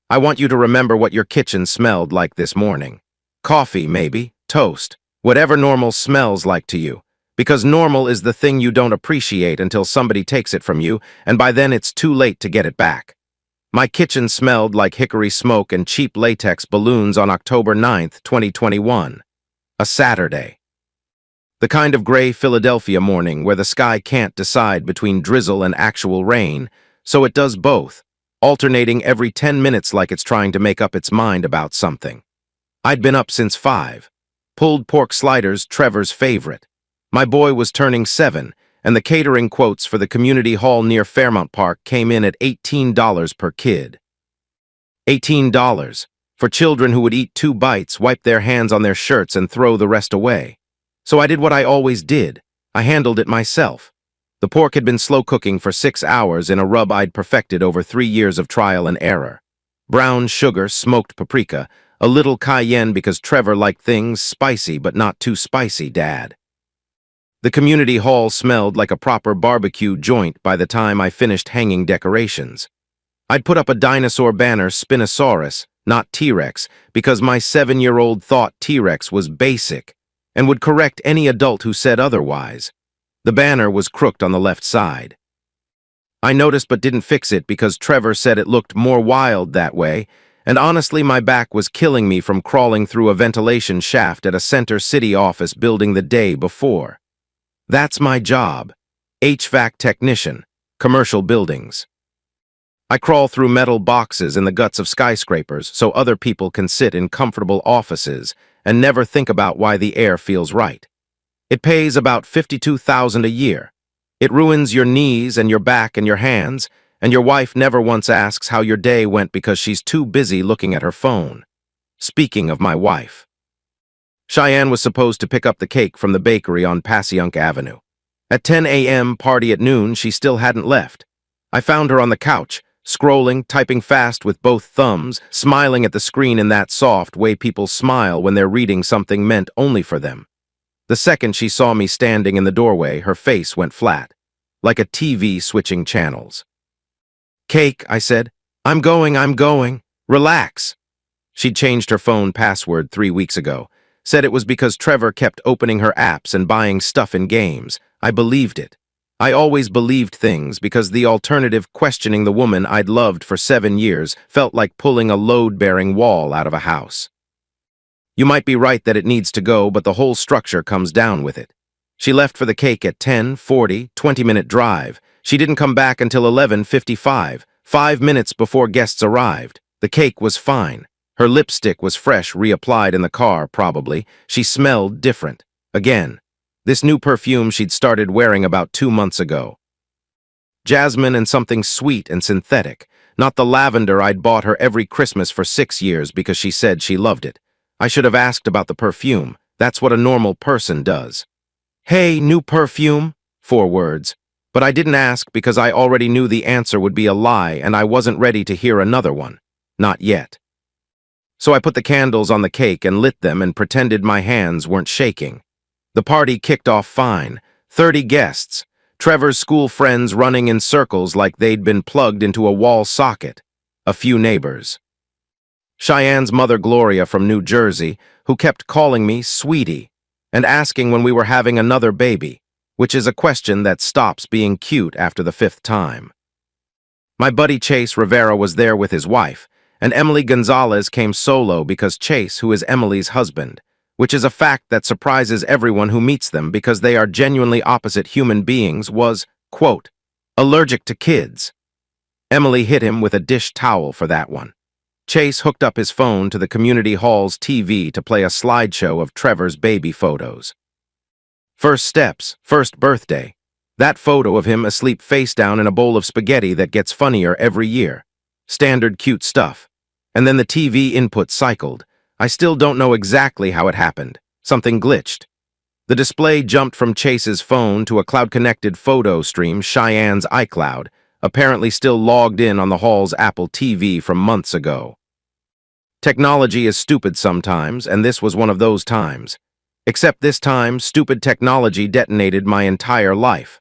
I want you to remember what your kitchen smelled like this morning. Coffee, maybe, toast, whatever normal smells like to you. Because normal is the thing you don't appreciate until somebody takes it from you, and by then it's too late to get it back. My kitchen smelled like hickory smoke and cheap latex balloons on October 9th, 2021. A Saturday. The kind of gray Philadelphia morning where the sky can't decide between drizzle and actual rain, so it does both, alternating every 10 minutes like it's trying to make up its mind about something. I'd been up since 5. Pulled pork sliders, Trevor's favorite. My boy was turning 7, and the catering quotes for the community hall near Fairmount Park came in at $18 per kid. $18 for children who would eat 2 bites, wipe their hands on their shirts, and throw the rest away. So I did what I always did. I handled it myself. The pork had been slow cooking for 6 hours in a rub I'd perfected over 3 years of trial and error. Brown sugar, smoked paprika, a little cayenne because Trevor liked things spicy but not too spicy, Dad. The community hall smelled like a proper barbecue joint by the time I finished hanging decorations. I'd put up a dinosaur banner, Spinosaurus, not T-Rex, because my 7-year-old thought T-Rex was basic and would correct any adult who said otherwise. The banner was crooked on the left side. I noticed but didn't fix it because Trevor said it looked more wild that way, and honestly my back was killing me from crawling through a ventilation shaft at a Center City office building the day before. That's my job. HVAC technician, commercial buildings. I crawl through metal boxes in the guts of skyscrapers so other people can sit in comfortable offices and never think about why the air feels right. It pays about $52,000 a year. It ruins your knees and your back and your hands, and your wife never once asks how your day went because she's too busy looking at her phone. Speaking of my wife. Cheyenne was supposed to pick up the cake from the bakery on Passyunk Avenue. At 10 a.m., party at noon, she still hadn't left. I found her on the couch, scrolling, typing fast with both thumbs, smiling at the screen in that soft way people smile when they're reading something meant only for them. The second she saw me standing in the doorway, her face went flat, like a TV switching channels. "Cake," I said. I'm going. Relax." She'd changed her phone password 3 weeks ago. Said it was because Trevor kept opening her apps and buying stuff in games. I believed it. I always believed things because the alternative, questioning the woman I'd loved for 7 years, felt like pulling a load-bearing wall out of a house. You might be right that it needs to go, but the whole structure comes down with it. She left for the cake at 10:40, 20-minute drive. She didn't come back until 11:55, 5 minutes before guests arrived. The cake was fine. Her lipstick was fresh, reapplied in the car, probably. She smelled different. Again. This new perfume she'd started wearing about 2 months ago. Jasmine and something sweet and synthetic. Not the lavender I'd bought her every Christmas for 6 years because she said she loved it. I should have asked about the perfume. That's what a normal person does. "Hey, new perfume?" 4 words. But I didn't ask because I already knew the answer would be a lie and I wasn't ready to hear another one. Not yet. So I put the candles on the cake and lit them and pretended my hands weren't shaking. The party kicked off fine. 30 guests. Trevor's school friends running in circles like they'd been plugged into a wall socket. A few neighbors. Cheyenne's mother Gloria from New Jersey, who kept calling me sweetie and asking when we were having another baby, which is a question that stops being cute after the 5th time. My buddy Chase Rivera was there with his wife, and Emily Gonzalez came solo because Chase, who is Emily's husband, which is a fact that surprises everyone who meets them because they are genuinely opposite human beings, was, quote, allergic to kids. Emily hit him with a dish towel for that one. Chase hooked up his phone to the community hall's TV to play a slideshow of Trevor's baby photos. First steps, first birthday. That photo of him asleep face down in a bowl of spaghetti that gets funnier every year. Standard cute stuff. And then the TV input cycled. I still don't know exactly how it happened. Something glitched. The display jumped from Chase's phone to a cloud-connected photo stream, Cheyenne's iCloud, apparently still logged in on the hall's Apple TV from months ago. Technology is stupid sometimes, and this was one of those times. Except this time, stupid technology detonated my entire life.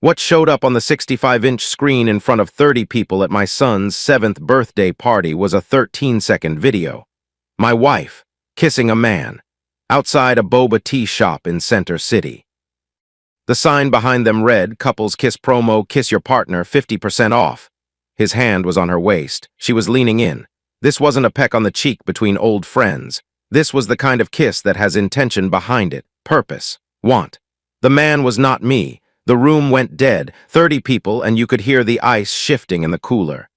What showed up on the 65-inch screen in front of 30 people at my son's 7th birthday party was a 13-second video. My wife, kissing a man, outside a boba tea shop in Center City. The sign behind them read, "Couples Kiss Promo, Kiss Your Partner, 50% off." His hand was on her waist. She was leaning in. This wasn't a peck on the cheek between old friends. This was the kind of kiss that has intention behind it, purpose, want. The man was not me. The room went dead, 30 people, and you could hear the ice shifting in the cooler.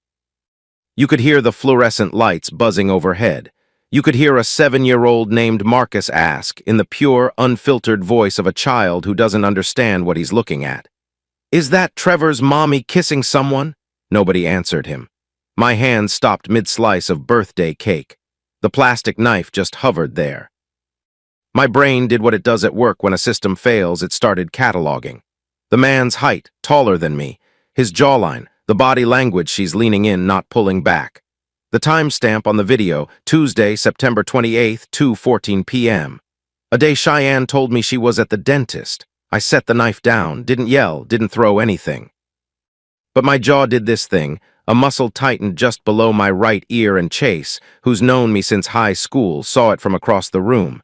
You could hear the fluorescent lights buzzing overhead. You could hear a 7-year-old named Marcus ask, in the pure, unfiltered voice of a child who doesn't understand what he's looking at, "Is that Trevor's mommy kissing someone?" Nobody answered him. My hand stopped mid-slice of birthday cake. The plastic knife just hovered there. My brain did what it does at work when a system fails. It started cataloging. The man's height, taller than me. His jawline, the body language, she's leaning in, not pulling back. The timestamp on the video, Tuesday, September 28th, 2:14 p.m. A day Cheyenne told me she was at the dentist. I set the knife down, didn't yell, didn't throw anything. But my jaw did this thing. A muscle tightened just below my right ear, and Chase, who's known me since high school, saw it from across the room.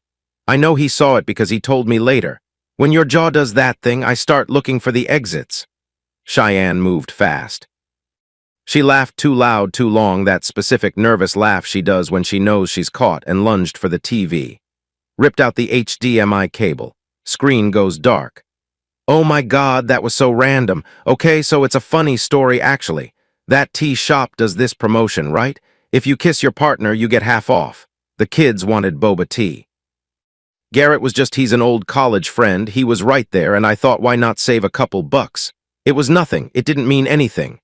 I know he saw it because he told me later. When your jaw does that thing, I start looking for the exits. Cheyenne moved fast. She laughed too loud, too long, that specific nervous laugh she does when she knows she's caught, and lunged for the TV. Ripped out the HDMI cable. Screen goes dark. Oh my God, that was so random. Okay, so it's a funny story actually. That tea shop does this promotion, right? If you kiss your partner, you get half off. The kids wanted boba tea. Garrett was just, he's an old college friend. He was right there, and I thought, why not save a couple bucks? It was nothing. It didn't mean anything.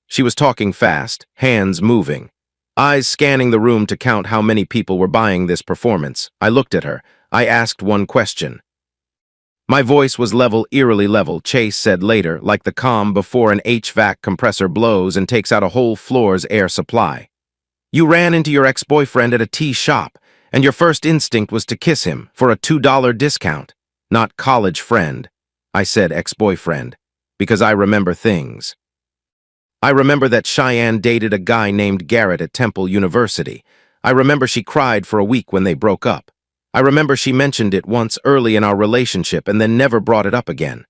She was talking fast, hands moving, eyes scanning the room to count how many people were buying this performance. I looked at her. I asked one question. My voice was level, eerily level, Chase said later, like the calm before an HVAC compressor blows and takes out a whole floor's air supply. You ran into your ex-boyfriend at a tea shop, and your first instinct was to kiss him for a $2 discount. Not college friend. I said ex-boyfriend, because I remember things. I remember that Cheyenne dated a guy named Garrett at Temple University. I remember she cried for a week when they broke up. I remember she mentioned it once early in our relationship and then never brought it up again.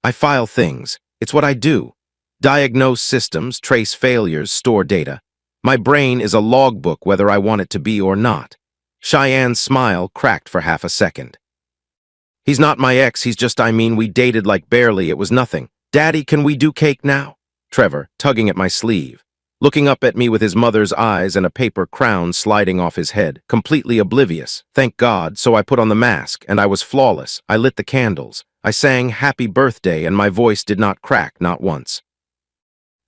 I file things. It's what I do. Diagnose systems, trace failures, store data. My brain is a logbook whether I want it to be or not. Cheyenne's smile cracked for half a second. He's not my ex, he's just, we dated like barely, it was nothing. Daddy, can we do cake now? Trevor, tugging at my sleeve. Looking up at me with his mother's eyes and a paper crown sliding off his head, completely oblivious. Thank God, so I put on the mask, and I was flawless. I lit the candles. I sang Happy Birthday, and my voice did not crack, not once.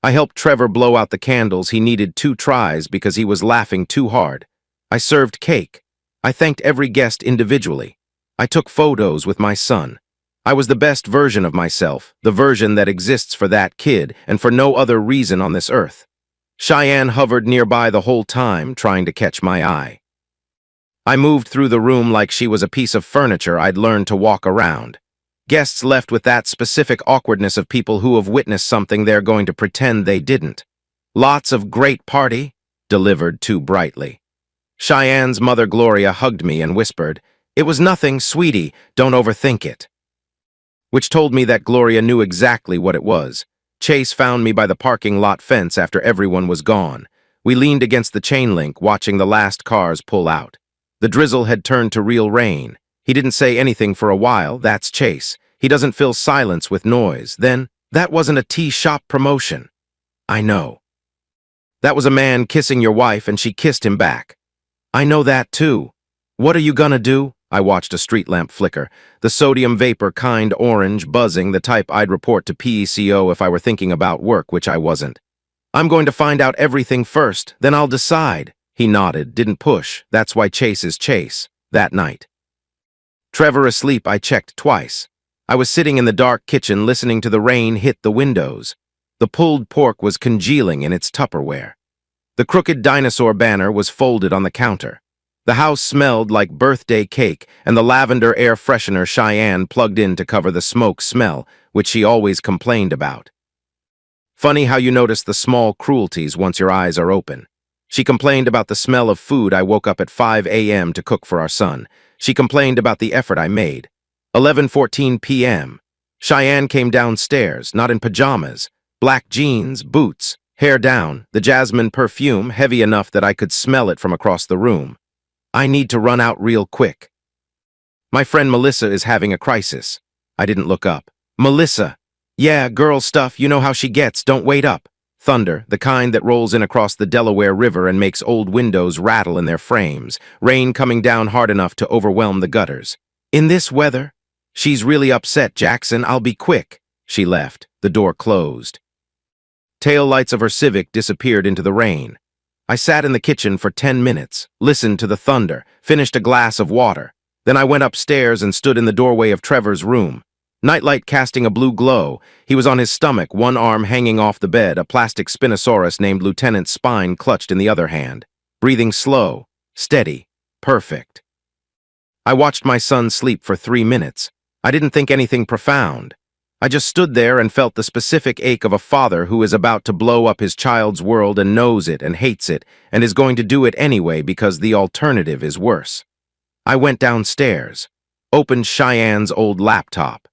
I helped Trevor blow out the candles. He needed 2 tries because he was laughing too hard. I served cake. I thanked every guest individually. I took photos with my son. I was the best version of myself, the version that exists for that kid and for no other reason on this earth. Cheyenne hovered nearby the whole time, trying to catch my eye. I moved through the room like she was a piece of furniture I'd learned to walk around. Guests left with that specific awkwardness of people who have witnessed something they're going to pretend they didn't. Lots of great party, delivered too brightly. Cheyenne's mother Gloria hugged me and whispered, "It was nothing, sweetie, don't overthink it." Which told me that Gloria knew exactly what it was. Chase found me by the parking lot fence after everyone was gone. We leaned against the chain link, watching the last cars pull out. The drizzle had turned to real rain. He didn't say anything for a while. That's Chase. He doesn't fill silence with noise. Then, that wasn't a tea shop promotion. I know. That was a man kissing your wife and she kissed him back. I know that too. What are you gonna do? I watched a street lamp flicker, the sodium vapor kind orange, buzzing, the type I'd report to PECO if I were thinking about work, which I wasn't. I'm going to find out everything first, then I'll decide. He nodded, didn't push. That's why Chase is Chase. That night. Trevor asleep, I checked twice. I was sitting in the dark kitchen listening to the rain hit the windows. The pulled pork was congealing in its Tupperware. The crooked dinosaur banner was folded on the counter. The house smelled like birthday cake, and the lavender air freshener Cheyenne plugged in to cover the smoke smell, which she always complained about. Funny how you notice the small cruelties once your eyes are open. She complained about the smell of food I woke up at 5 a.m. to cook for our son. She complained about the effort I made. 11:14 p.m. Cheyenne came downstairs, not in pajamas, black jeans, boots, hair down, the jasmine perfume heavy enough that I could smell it from across the room. I need to run out real quick. My friend Melissa is having a crisis. I didn't look up. Melissa. Yeah, girl stuff, you know how she gets, don't wait up. Thunder, the kind that rolls in across the Delaware River and makes old windows rattle in their frames. Rain coming down hard enough to overwhelm the gutters. In this weather? She's really upset, Jackson. I'll be quick. She left. The door closed. Tail lights of her Civic disappeared into the rain. I sat in the kitchen for 10 minutes, listened to the thunder, finished a glass of water. Then I went upstairs and stood in the doorway of Trevor's room. Nightlight casting a blue glow. He was on his stomach, one arm hanging off the bed, a plastic Spinosaurus named Lieutenant Spine clutched in the other hand. Breathing slow, steady, perfect. I watched my son sleep for 3 minutes. I didn't think anything profound. I just stood there and felt the specific ache of a father who is about to blow up his child's world and knows it and hates it and is going to do it anyway because the alternative is worse. I went downstairs, opened Cheyenne's old laptop.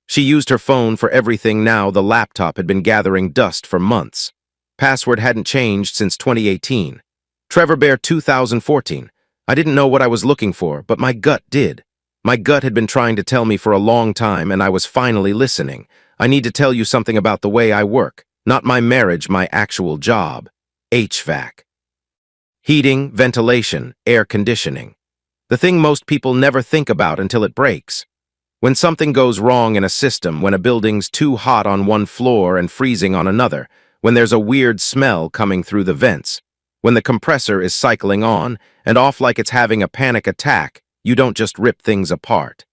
She used her phone for everything now. The laptop had been gathering dust for months. Password hadn't changed since 2018. Trevor Bear 2014. I didn't know what I was looking for, but my gut did. My gut had been trying to tell me for a long time, and I was finally listening. I need to tell you something about the way I work. Not my marriage, my actual job. HVAC. Heating, ventilation, air conditioning. The thing most people never think about until it breaks. When something goes wrong in a system, when a building's too hot on one floor and freezing on another, when there's a weird smell coming through the vents, when the compressor is cycling on and off like it's having a panic attack, you don't just rip things apart.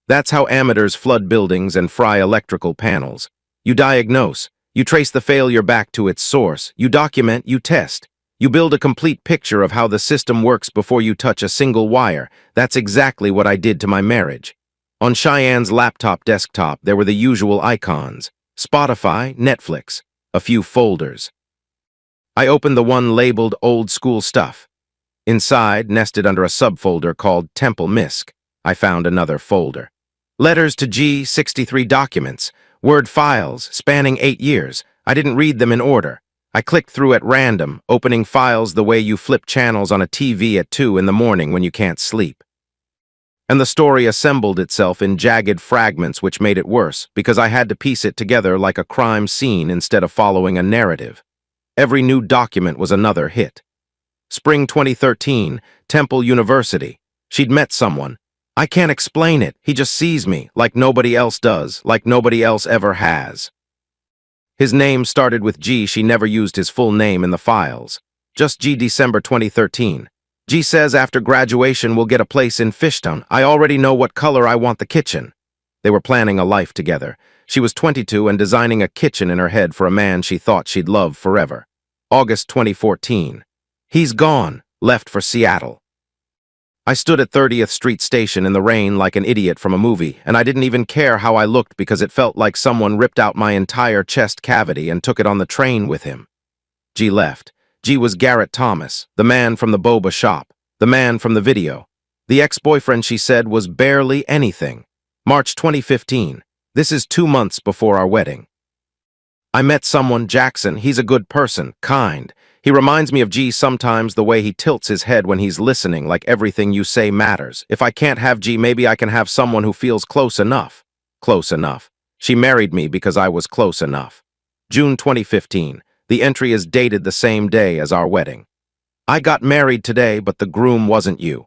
That's how amateurs flood buildings and fry electrical panels. You diagnose, you trace the failure back to its source, you document, you test. You build a complete picture of how the system works before you touch a single wire. That's exactly what I did to my marriage. On Cheyenne's laptop desktop, there were the usual icons: Spotify, Netflix, a few folders. I opened the one labeled Old School Stuff. Inside, nested under a subfolder called Temple Misc, I found another folder. Letters to G63 documents, Word files, spanning 8 years. I didn't read them in order. I clicked through at random, opening files the way you flip channels on a TV at 2 in the morning when you can't sleep. And the story assembled itself in jagged fragments, which made it worse, because I had to piece it together like a crime scene instead of following a narrative. Every new document was another hit. Spring 2013, Temple University. She'd met someone. I can't explain it. He just sees me, like nobody else does, like nobody else ever has. His name started with G. She never used his full name in the files. Just G. December 2013. G says after graduation we'll get a place in Fishtown. I already know what color I want the kitchen. They were planning a life together. She was 22 and designing a kitchen in her head for a man she thought she'd love forever. August 2014. He's gone, left for Seattle. I stood at 30th Street Station in the rain like an idiot from a movie, and I didn't even care how I looked because it felt like someone ripped out my entire chest cavity and took it on the train with him. G left. G was Garrett Thomas, the man from the boba shop, the man from the video. The ex-boyfriend, she said, was barely anything. March 2015. This is 2 months before our wedding. I met someone, Jackson. He's a good person, kind. He reminds me of G sometimes, the way he tilts his head when he's listening, like everything you say matters. If I can't have G, maybe I can have someone who feels close enough. Close enough. She married me because I was close enough. June 2015. The entry is dated the same day as our wedding. I got married today, but the groom wasn't you.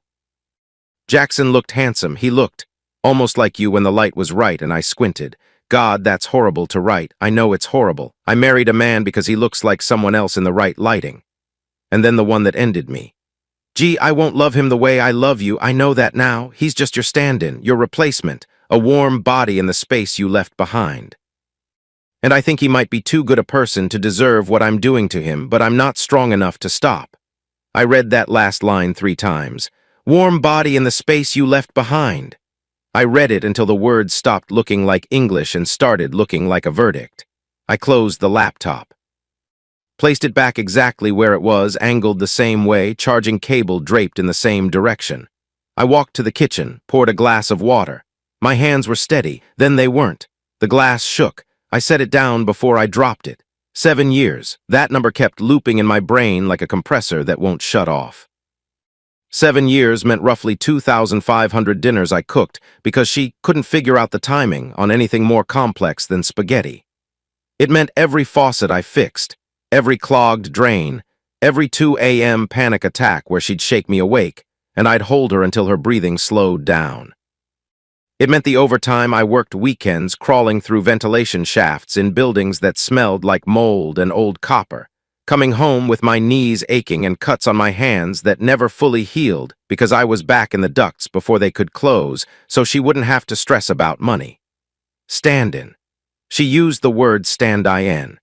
Jackson looked handsome. He looked almost like you when the light was right, and I squinted. God, that's horrible to write. I know it's horrible. I married a man because he looks like someone else in the right lighting. And then the one that ended me. Gee, I won't love him the way I love you. I know that now. He's just your stand-in, your replacement, a warm body in the space you left behind. And I think he might be too good a person to deserve what I'm doing to him, but I'm not strong enough to stop. I read that last line 3 times. Warm body in the space you left behind. I read it until the words stopped looking like English and started looking like a verdict. I closed the laptop. Placed it back exactly where it was, angled the same way, charging cable draped in the same direction. I walked to the kitchen, poured a glass of water. My hands were steady, then they weren't. The glass shook. I set it down before I dropped it. 7 years. That number kept looping in my brain like a compressor that won't shut off. 7 years meant roughly 2,500 dinners I cooked because she couldn't figure out the timing on anything more complex than spaghetti. It meant every faucet I fixed, every clogged drain, every 2 a.m. panic attack where she'd shake me awake, and I'd hold her until her breathing slowed down. It meant the overtime I worked weekends crawling through ventilation shafts in buildings that smelled like mold and old copper, coming home with my knees aching and cuts on my hands that never fully healed because I was back in the ducts before they could close so she wouldn't have to stress about money. Stand-in. She used the word stand-in.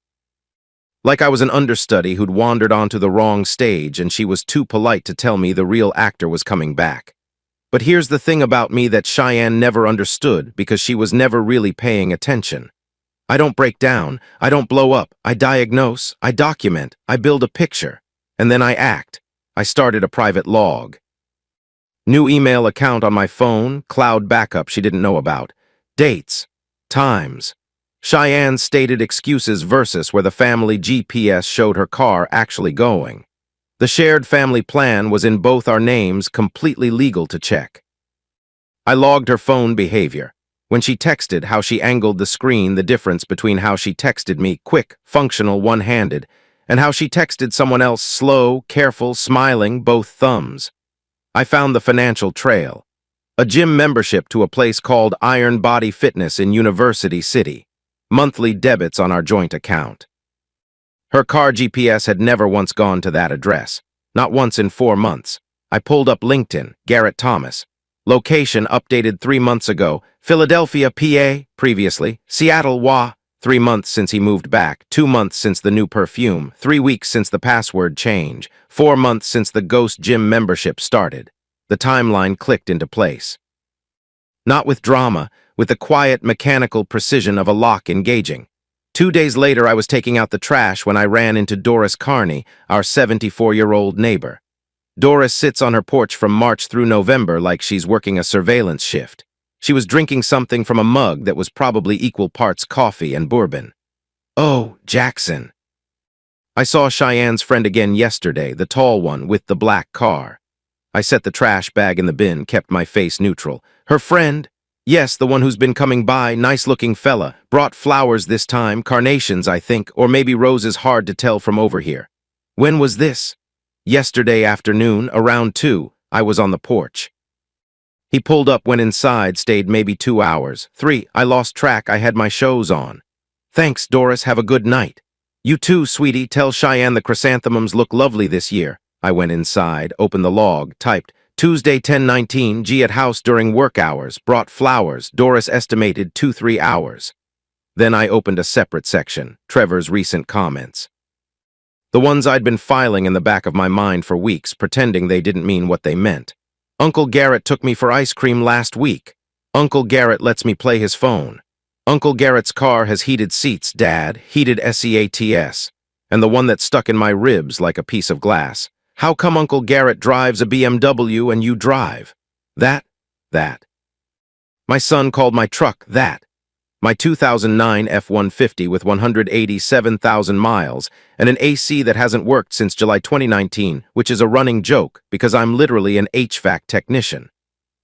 Like I was an understudy who'd wandered onto the wrong stage and she was too polite to tell me the real actor was coming back. But here's the thing about me that Cheyenne never understood because she was never really paying attention. I don't break down, I don't blow up, I diagnose, I document, I build a picture, and then I act. I started a private log. New email account on my phone, cloud backup she didn't know about, dates, times. Cheyenne's stated excuses versus where the family GPS showed her car actually going. The shared family plan was in both our names, completely legal to check. I logged her phone behavior. When she texted, how she angled the screen, the difference between how she texted me, quick, functional, one-handed, and how she texted someone else, slow, careful, smiling, both thumbs. I found the financial trail. A gym membership to a place called Iron Body Fitness in University City. Monthly debits on our joint account. Her car GPS had never once gone to that address. Not once in 4 months. I pulled up LinkedIn, Garrett Thomas. Location updated 3 months ago. Philadelphia, PA, previously. Seattle, WA. 3 months since he moved back. 2 months since the new perfume. 3 weeks since the password change. 4 months since the ghost gym membership started. The timeline clicked into place. Not with drama, with the quiet, mechanical precision of a lock engaging. 2 days later, I was taking out the trash when I ran into Doris Carney, our 74-year-old neighbor. Doris sits on her porch from March through November like she's working a surveillance shift. She was drinking something from a mug that was probably equal parts coffee and bourbon. Oh, Jackson. I saw Cheyenne's friend again yesterday, the tall one with the black car. I set the trash bag in the bin, kept my face neutral. Her friend? Yes, the one who's been coming by, nice-looking fella. Brought flowers this time, carnations, I think, or maybe roses, hard to tell from over here. When was this? Yesterday afternoon, around 2, I was on the porch. He pulled up, went inside, stayed maybe 2 hours. 3, I lost track, I had my shows on. Thanks, Doris, have a good night. You too, sweetie, tell Cheyenne the chrysanthemums look lovely this year. I went inside, opened the log, typed, Tuesday 10:19, G at house during work hours, brought flowers, Doris estimated 2-3 hours. Then I opened a separate section, Trevor's recent comments. The ones I'd been filing in the back of my mind for weeks, pretending they didn't mean what they meant. Uncle Garrett took me for ice cream last week. Uncle Garrett lets me play his phone. Uncle Garrett's car has heated seats, Dad, heated SEATS, and the one that stuck in my ribs like a piece of glass. How come Uncle Garrett drives a BMW and you drive? That. My son called my truck that. My 2009 F-150 with 187,000 miles and an AC that hasn't worked since July 2019, which is a running joke because I'm literally an HVAC technician.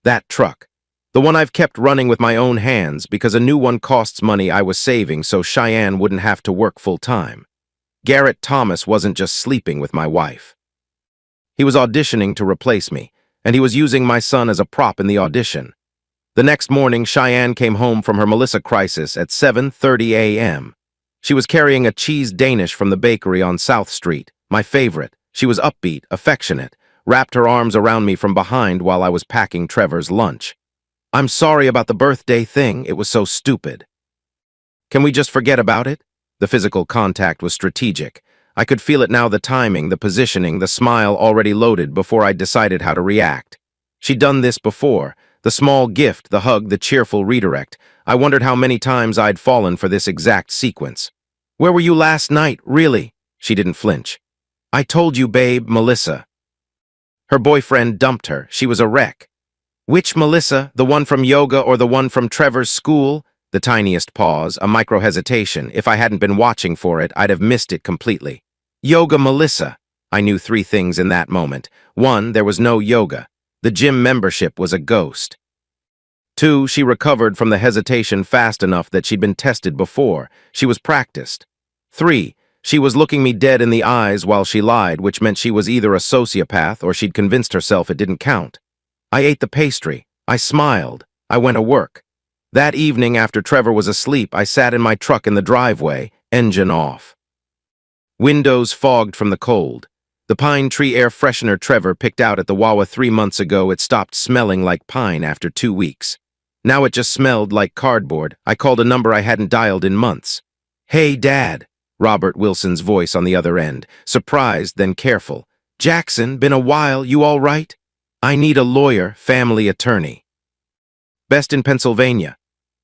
That truck. The one I've kept running with my own hands because a new one costs money I was saving so Cheyenne wouldn't have to work full-time. Garrett Thomas wasn't just sleeping with my wife. He was auditioning to replace me, and he was using my son as a prop in the audition. The next morning, Cheyenne came home from her Melissa crisis at 7:30 a.m. She was carrying a cheese Danish from the bakery on South Street, my favorite. She was upbeat, affectionate, wrapped her arms around me from behind while I was packing Trevor's lunch. I'm sorry about the birthday thing, it was so stupid. Can we just forget about it? The physical contact was strategic. I could feel it now, the timing, the positioning, the smile already loaded before I decided how to react. She'd done this before. The small gift, the hug, the cheerful redirect. I wondered how many times I'd fallen for this exact sequence. "Where were you last night, really?" She didn't flinch. "I told you, babe, Melissa." Her boyfriend dumped her. She was a wreck. "Which Melissa? The one from yoga or the one from Trevor's school?" The tiniest pause, a micro-hesitation. If I hadn't been watching for it, I'd have missed it completely. "Yoga Melissa." I knew three things in that moment. One, there was no yoga. The gym membership was a ghost. Two, she recovered from the hesitation fast enough that she'd been tested before. She was practiced. Three, she was looking me dead in the eyes while she lied, which meant she was either a sociopath or she'd convinced herself it didn't count. I ate the pastry. I smiled. I went to work. That evening, after Trevor was asleep, I sat in my truck in the driveway, engine off. Windows fogged from the cold. The pine tree air freshener Trevor picked out at the Wawa 3 months ago, it stopped smelling like pine after 2 weeks. Now it just smelled like cardboard. I called a number I hadn't dialed in months. "Hey, Dad," Robert Wilson's voice on the other end, surprised then careful. "Jackson, been a while, you all right? I need a lawyer, family attorney." "Best in Pennsylvania."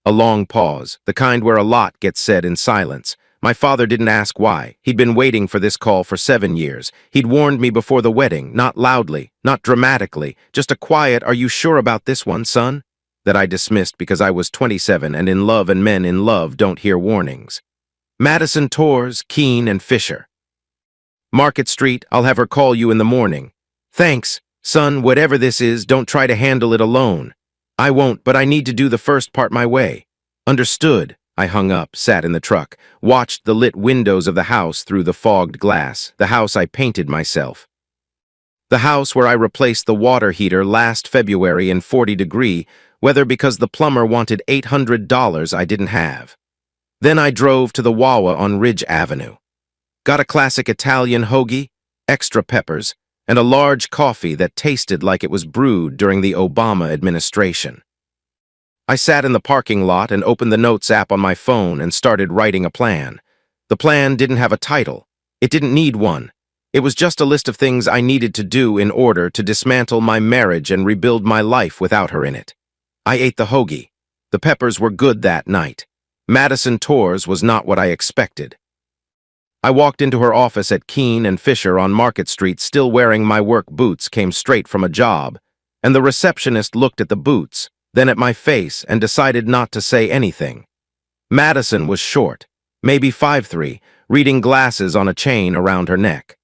A long pause, the kind where a lot gets said in silence. My father didn't ask why. He'd been waiting for this call for 7 years. He'd warned me before the wedding, not loudly, not dramatically, just a quiet, "Are you sure about this one, son?" that I dismissed because I was 27 and in love, and men in love don't hear warnings. "Madison Torres, Keene, and Fisher." "Market Street, I'll have her call you in the morning." "Thanks, son, whatever this is, don't try to handle it alone." "I won't, but I need to do the first part my way." "Understood." I hung up, sat in the truck, watched the lit windows of the house through the fogged glass, the house I painted myself. The house where I replaced the water heater last February in 40-degree weather because the plumber wanted $800 I didn't have. Then I drove to the Wawa on Ridge Avenue. Got a classic Italian hoagie, extra peppers, and a large coffee that tasted like it was brewed during the Obama administration. I sat in the parking lot and opened the Notes app on my phone and started writing a plan. The plan didn't have a title. It didn't need one. It was just a list of things I needed to do in order to dismantle my marriage and rebuild my life without her in it. I ate the hoagie. The peppers were good that night. Madison Torres was not what I expected. I walked into her office at Keene and Fisher on Market Street, still wearing my work boots, came straight from a job, and the receptionist looked at the boots, then at my face, and decided not to say anything. Madison was short, maybe 5'3", reading glasses on a chain around her neck.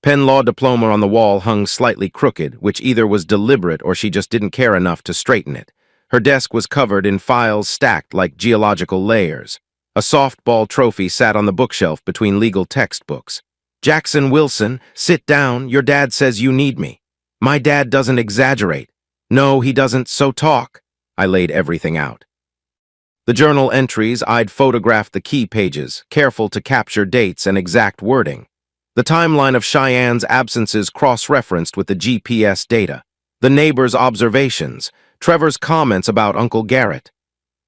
Penn Law diploma on the wall hung slightly crooked, which either was deliberate or she just didn't care enough to straighten it. Her desk was covered in files stacked like geological layers. A softball trophy sat on the bookshelf between legal textbooks. "Jackson Wilson, sit down. Your dad says you need me." "My dad doesn't exaggerate." "No, he doesn't, so talk." I laid everything out. The journal entries, I'd photographed the key pages, careful to capture dates and exact wording. The timeline of Cheyenne's absences cross-referenced with the GPS data. The neighbor's observations. Trevor's comments about Uncle Garrett.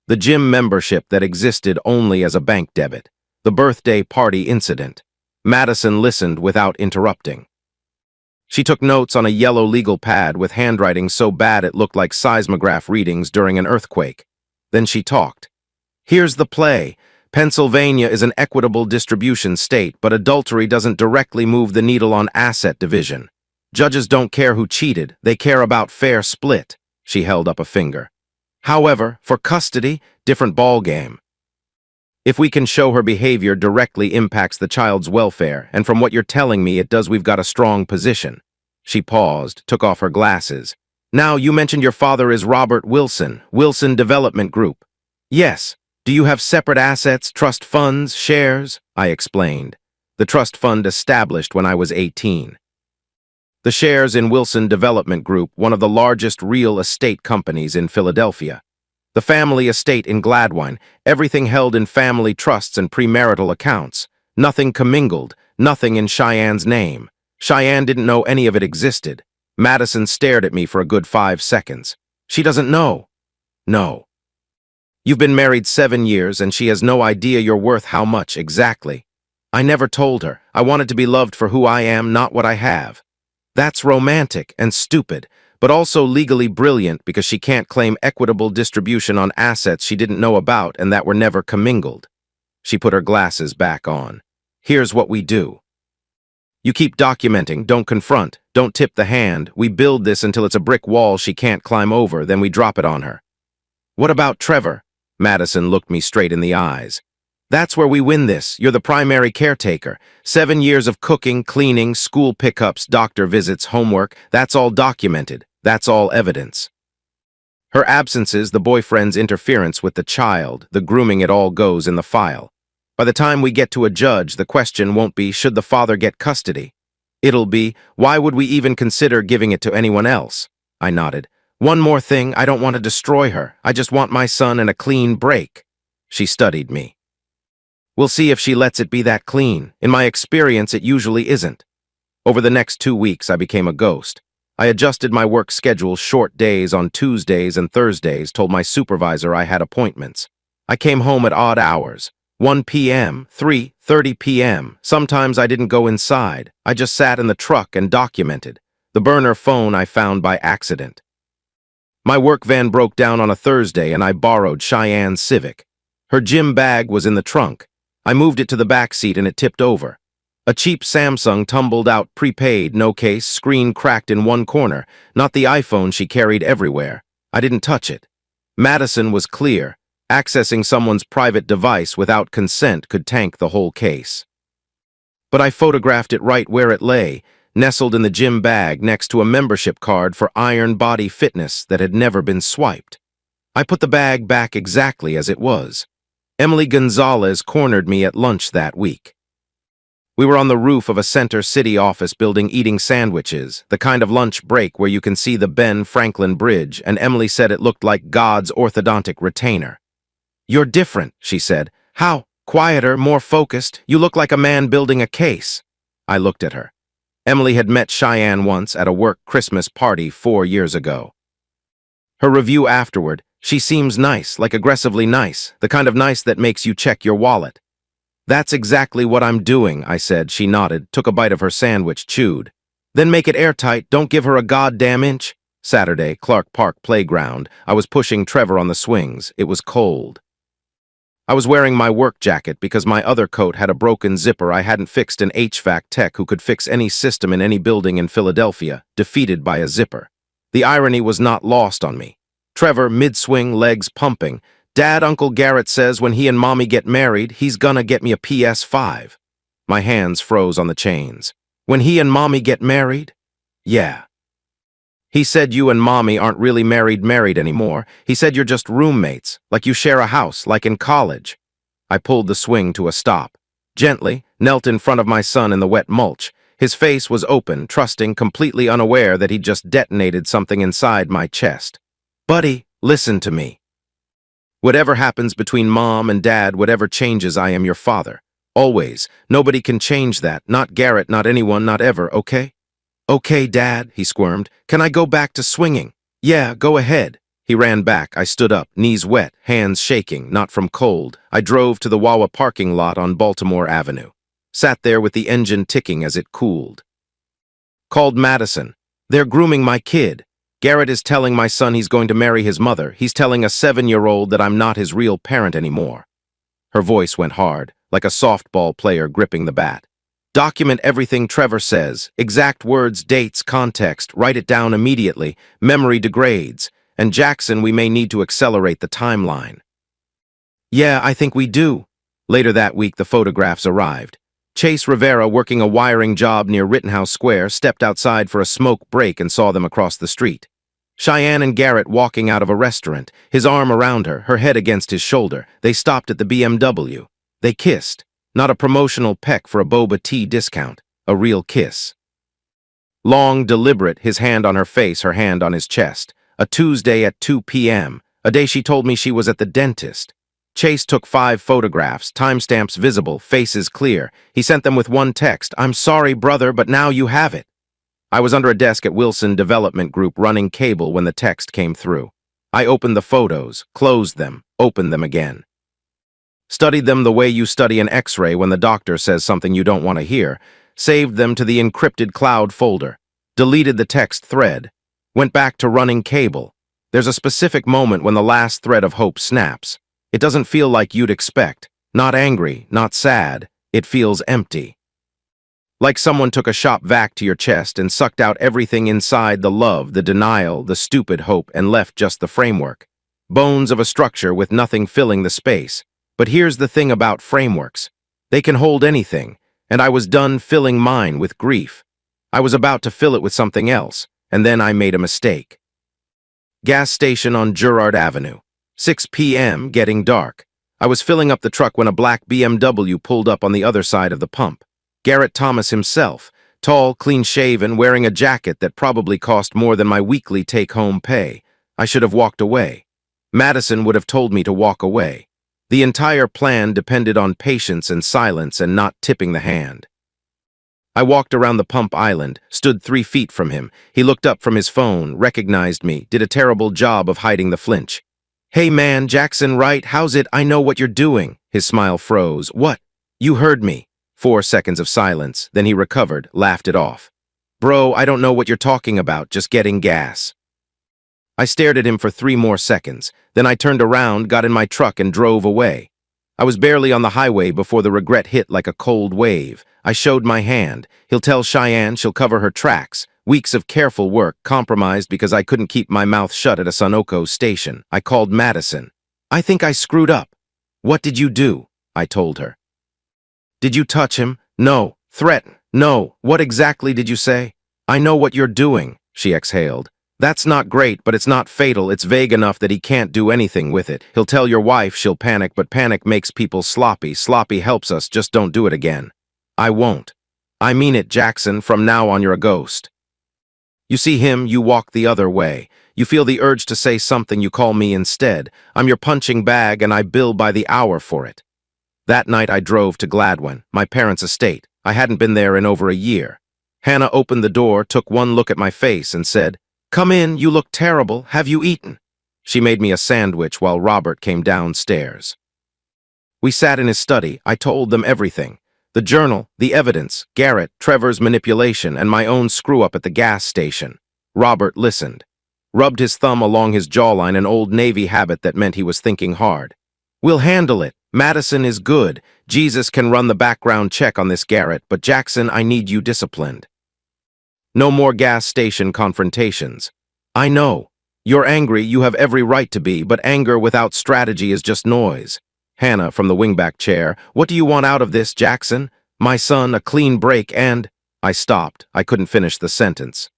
The gym membership that existed only as a bank debit. The birthday party incident. Madison listened without interrupting. She took notes on a yellow legal pad with handwriting so bad it looked like seismograph readings during an earthquake. Then she talked. "Here's the play. Pennsylvania is an equitable distribution state, but adultery doesn't directly move the needle on asset division. Judges don't care who cheated, they care about fair split." She held up a finger. "However, for custody, different ballgame. If we can show her behavior directly impacts the child's welfare, and from what you're telling me it does, we've got a strong position." She paused, took off her glasses. "Now, you mentioned your father is Robert Wilson, Wilson Development Group." "Yes. Do you have separate assets, trust funds, shares?" I explained. The trust fund established when I was 18. The shares in Wilson Development Group, one of the largest real estate companies in Philadelphia. The family estate in Gladwine, everything held in family trusts and premarital accounts. Nothing commingled, nothing in Cheyenne's name. Cheyenne didn't know any of it existed. Madison stared at me for a good 5 seconds. "She doesn't know." "No. You've been married 7 years and she has no idea you're worth how much exactly." I never told her. I wanted to be loved for who I am, not what I have. That's romantic and stupid, but also legally brilliant because she can't claim equitable distribution on assets she didn't know about and that were never commingled. She put her glasses back on. Here's what we do. You keep documenting, don't confront, don't tip the hand. We build this until it's a brick wall she can't climb over, then we drop it on her. What about Trevor? Madison looked me straight in the eyes. That's where we win this. You're the primary caretaker. 7 years of cooking, cleaning, school pickups, doctor visits, homework. That's all documented. That's all evidence. Her absences, the boyfriend's interference with the child, the grooming, it all goes in the file. By the time we get to a judge, the question won't be, should the father get custody? It'll be, why would we even consider giving it to anyone else? I nodded. One more thing, I don't want to destroy her. I just want my son and a clean break. She studied me. We'll see if she lets it be that clean. In my experience, it usually isn't. Over the next 2 weeks, I became a ghost. I adjusted my work schedule, short days on Tuesdays and Thursdays, told my supervisor I had appointments. I came home at odd hours. 1 p.m., 3:30 p.m. Sometimes I didn't go inside. I just sat in the truck and documented. The burner phone I found by accident. My work van broke down on a Thursday and I borrowed Cheyenne's Civic. Her gym bag was in the trunk. I moved it to the back seat and it tipped over. A cheap Samsung tumbled out, prepaid, no case, screen cracked in one corner, not the iPhone she carried everywhere. I didn't touch it. Madison was clear. Accessing someone's private device without consent could tank the whole case. But I photographed it right where it lay, nestled in the gym bag next to a membership card for Iron Body Fitness that had never been swiped. I put the bag back exactly as it was. Emily Gonzalez cornered me at lunch that week. We were on the roof of a Center City office building eating sandwiches, the kind of lunch break where you can see the Ben Franklin Bridge, and Emily said it looked like God's orthodontic retainer. You're different, she said. How? Quieter, more focused. You look like a man building a case. I looked at her. Emily had met Cheyenne once at a work Christmas party 4 years ago. Her review afterward, she seems nice, like aggressively nice, the kind of nice that makes you check your wallet. That's exactly what I'm doing, I said. She nodded, took a bite of her sandwich, chewed. Then make it airtight, don't give her a goddamn inch. Saturday, Clark Park Playground. I was pushing Trevor on the swings. It was cold. I was wearing my work jacket because my other coat had a broken zipper. I hadn't fixed an HVAC tech who could fix any system in any building in Philadelphia, defeated by a zipper. The irony was not lost on me. Trevor, mid-swing, legs pumping. Dad, Uncle Garrett says when he and Mommy get married, he's gonna get me a PS5. My hands froze on the chains. When he and Mommy get married? Yeah. He said you and Mommy aren't really married anymore. He said you're just roommates, like you share a house, like in college. I pulled the swing to a stop. Gently, knelt in front of my son in the wet mulch. His face was open, trusting, completely unaware that he'd just detonated something inside my chest. Buddy, listen to me. Whatever happens between Mom and Dad, whatever changes, I am your father. Always. Nobody can change that. Not Garrett, not anyone, not ever, okay? Okay, Dad, he squirmed. Can I go back to swinging? Yeah, go ahead. He ran back. I stood up, knees wet, hands shaking, not from cold. I drove to the Wawa parking lot on Baltimore Avenue. Sat there with the engine ticking as it cooled. Called Madison. They're grooming my kid. Garrett is telling my son he's going to marry his mother. He's telling a 7-year-old that I'm not his real parent anymore. Her voice went hard, like a softball player gripping the bat. Document everything Trevor says, exact words, dates, context, write it down immediately. Memory degrades. And Jackson, we may need to accelerate the timeline. Yeah, I think we do. Later that week, the photographs arrived. Chase Rivera, working a wiring job near Rittenhouse Square, stepped outside for a smoke break and saw them across the street. Cheyenne and Garrett walking out of a restaurant, his arm around her, her head against his shoulder. They stopped at the BMW. They kissed. Not a promotional peck for a boba tea discount. A real kiss. Long, deliberate, his hand on her face, her hand on his chest. A Tuesday at 2 p.m., a day she told me she was at the dentist. Chase took 5 photographs, timestamps visible, faces clear. He sent them with one text, I'm sorry, brother, but now you have it. I was under a desk at Wilson Development Group running cable when the text came through. I opened the photos, closed them, opened them again. Studied them the way you study an X-ray when the doctor says something you don't want to hear, saved them to the encrypted cloud folder, deleted the text thread, went back to running cable. There's a specific moment when the last thread of hope snaps. It doesn't feel like you'd expect. Not angry, not sad. It feels empty. Like someone took a shop vac to your chest and sucked out everything inside: the love, the denial, the stupid hope, and left just the framework. Bones of a structure with nothing filling the space. But here's the thing about frameworks. They can hold anything, and I was done filling mine with grief. I was about to fill it with something else, and then I made a mistake. Gas station on Girard Avenue. 6 p.m., getting dark. I was filling up the truck when a black BMW pulled up on the other side of the pump. Garrett Thomas himself, tall, clean-shaven, wearing a jacket that probably cost more than my weekly take-home pay. I should have walked away. Madison would have told me to walk away. The entire plan depended on patience and silence and not tipping the hand. I walked around the pump island, stood 3 feet from him. He looked up from his phone, recognized me, did a terrible job of hiding the flinch. "Hey man, Jackson, right? How's it? I know what you're doing." His smile froze. "What?" "You heard me." 4 seconds of silence, then he recovered, laughed it off. "Bro, I don't know what you're talking about, just getting gas." I stared at him for 3 more seconds. Then I turned around, got in my truck, and drove away. I was barely on the highway before the regret hit like a cold wave. I showed my hand. He'll tell Cheyenne she'll cover her tracks. Weeks of careful work, compromised because I couldn't keep my mouth shut at a Sunoco station. I called Madison. "I think I screwed up." "What did you do?" I told her. "Did you touch him?" "No." "Threaten?" "No." "What exactly did you say?" "I know what you're doing," she exhaled. "That's not great, but it's not fatal. It's vague enough that he can't do anything with it. He'll tell your wife, she'll panic, but panic makes people sloppy. Sloppy helps us, just don't do it again." "I won't." "I mean it, Jackson. From now on, you're a ghost." You see him, you walk the other way. You feel the urge to say something, you call me instead. I'm your punching bag, and I bill by the hour for it. That night I drove to Gladwin, my parents' estate. I hadn't been there in over a year. Hannah opened the door, took one look at my face, and said, "Come in, you look terrible. Have you eaten?" She made me a sandwich while Robert came downstairs. We sat in his study. I told them everything. The journal, the evidence, Garrett, Trevor's manipulation, and my own screw-up at the gas station. Robert listened. Rubbed his thumb along his jawline, an old Navy habit that meant he was thinking hard. "We'll handle it. Madison is good. Jesus can run the background check on this, Garrett, but Jackson, I need you disciplined. No more gas station confrontations." "I know. You're angry, you have every right to be, but anger without strategy is just noise." Hannah from the wingback chair, "What do you want out of this, Jackson?" "My son, a clean break and—" I stopped. I couldn't finish the sentence.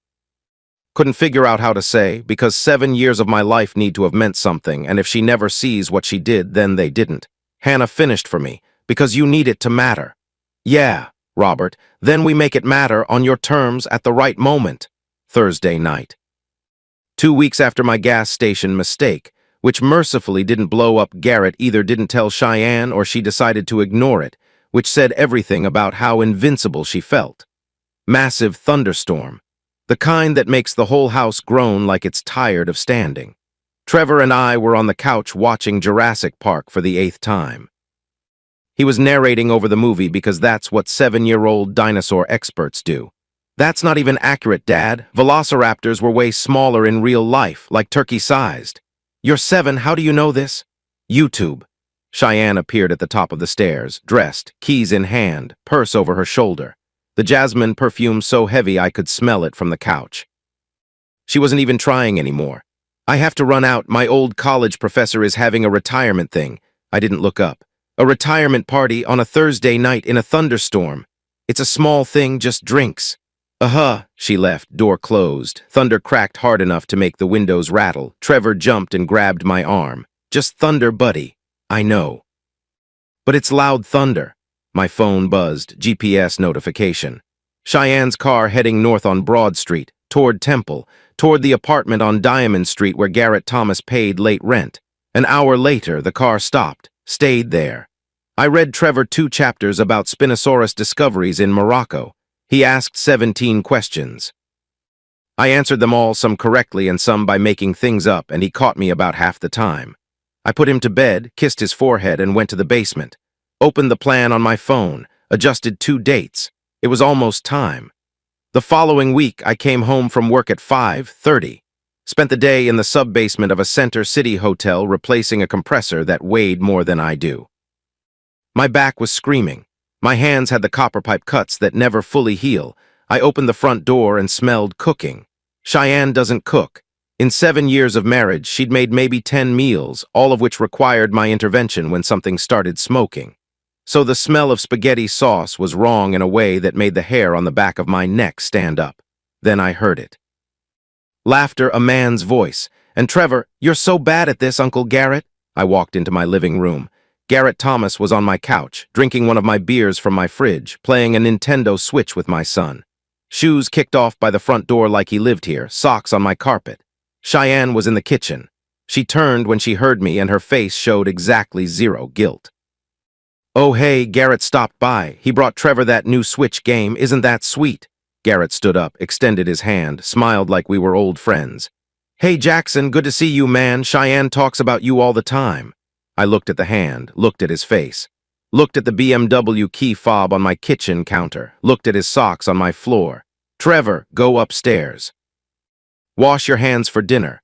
Couldn't figure out how to say, because 7 years of my life need to have meant something, and if she never sees what she did, then they didn't. Hannah finished for me, "Because you need it to matter." "Yeah, Robert, then we make it matter on your terms at the right moment." Thursday night. 2 weeks after my gas station mistake, which mercifully didn't blow up, Garrett either didn't tell Cheyenne or she decided to ignore it, which said everything about how invincible she felt. Massive thunderstorm. The kind that makes the whole house groan like it's tired of standing. Trevor and I were on the couch watching Jurassic Park for the 8th time. He was narrating over the movie because that's what 7-year-old dinosaur experts do. "That's not even accurate, Dad. Velociraptors were way smaller in real life, like turkey-sized." "You're 7, how do you know this?" "YouTube." Cheyenne appeared at the top of the stairs, dressed, keys in hand, purse over her shoulder. The jasmine perfume so heavy I could smell it from the couch. She wasn't even trying anymore. "I have to run out. My old college professor is having a retirement thing." I didn't look up. "A retirement party on a Thursday night in a thunderstorm. It's a small thing, just drinks." She left, door closed. Thunder cracked hard enough to make the windows rattle. Trevor jumped and grabbed my arm. "Just thunder, buddy." "I know." "But it's loud thunder." My phone buzzed, GPS notification. Cheyenne's car heading north on Broad Street, toward Temple, toward the apartment on Diamond Street where Garrett Thomas paid late rent. An hour later, the car stopped, stayed there. I read Trevor 2 chapters about Spinosaurus discoveries in Morocco. He asked 17 questions. I answered them all, some correctly and some by making things up, and he caught me about half the time. I put him to bed, kissed his forehead, and went to the basement. Opened the plan on my phone, adjusted 2 dates. It was almost time. The following week, I came home from work at 5:30. Spent the day in the sub-basement of a Center City hotel replacing a compressor that weighed more than I do. My back was screaming. My hands had the copper pipe cuts that never fully heal. I opened the front door and smelled cooking. Cheyenne doesn't cook. In 7 years of marriage, she'd made maybe 10 meals, all of which required my intervention when something started smoking. So the smell of spaghetti sauce was wrong in a way that made the hair on the back of my neck stand up. Then I heard it. Laughter, a man's voice. And Trevor, you're so bad at this, Uncle Garrett. I walked into my living room. Garrett Thomas was on my couch, drinking one of my beers from my fridge, playing a Nintendo Switch with my son. Shoes kicked off by the front door like he lived here, socks on my carpet. Cheyenne was in the kitchen. She turned when she heard me and her face showed exactly 0 guilt. Oh hey, Garrett stopped by. He brought Trevor that new Switch game. Isn't that sweet? Garrett stood up, extended his hand, smiled like we were old friends. Hey Jackson, good to see you, man. Cheyenne talks about you all the time. I looked at the hand, looked at his face. Looked at the BMW key fob on my kitchen counter, looked at his socks on my floor. Trevor, go upstairs. Wash your hands for dinner.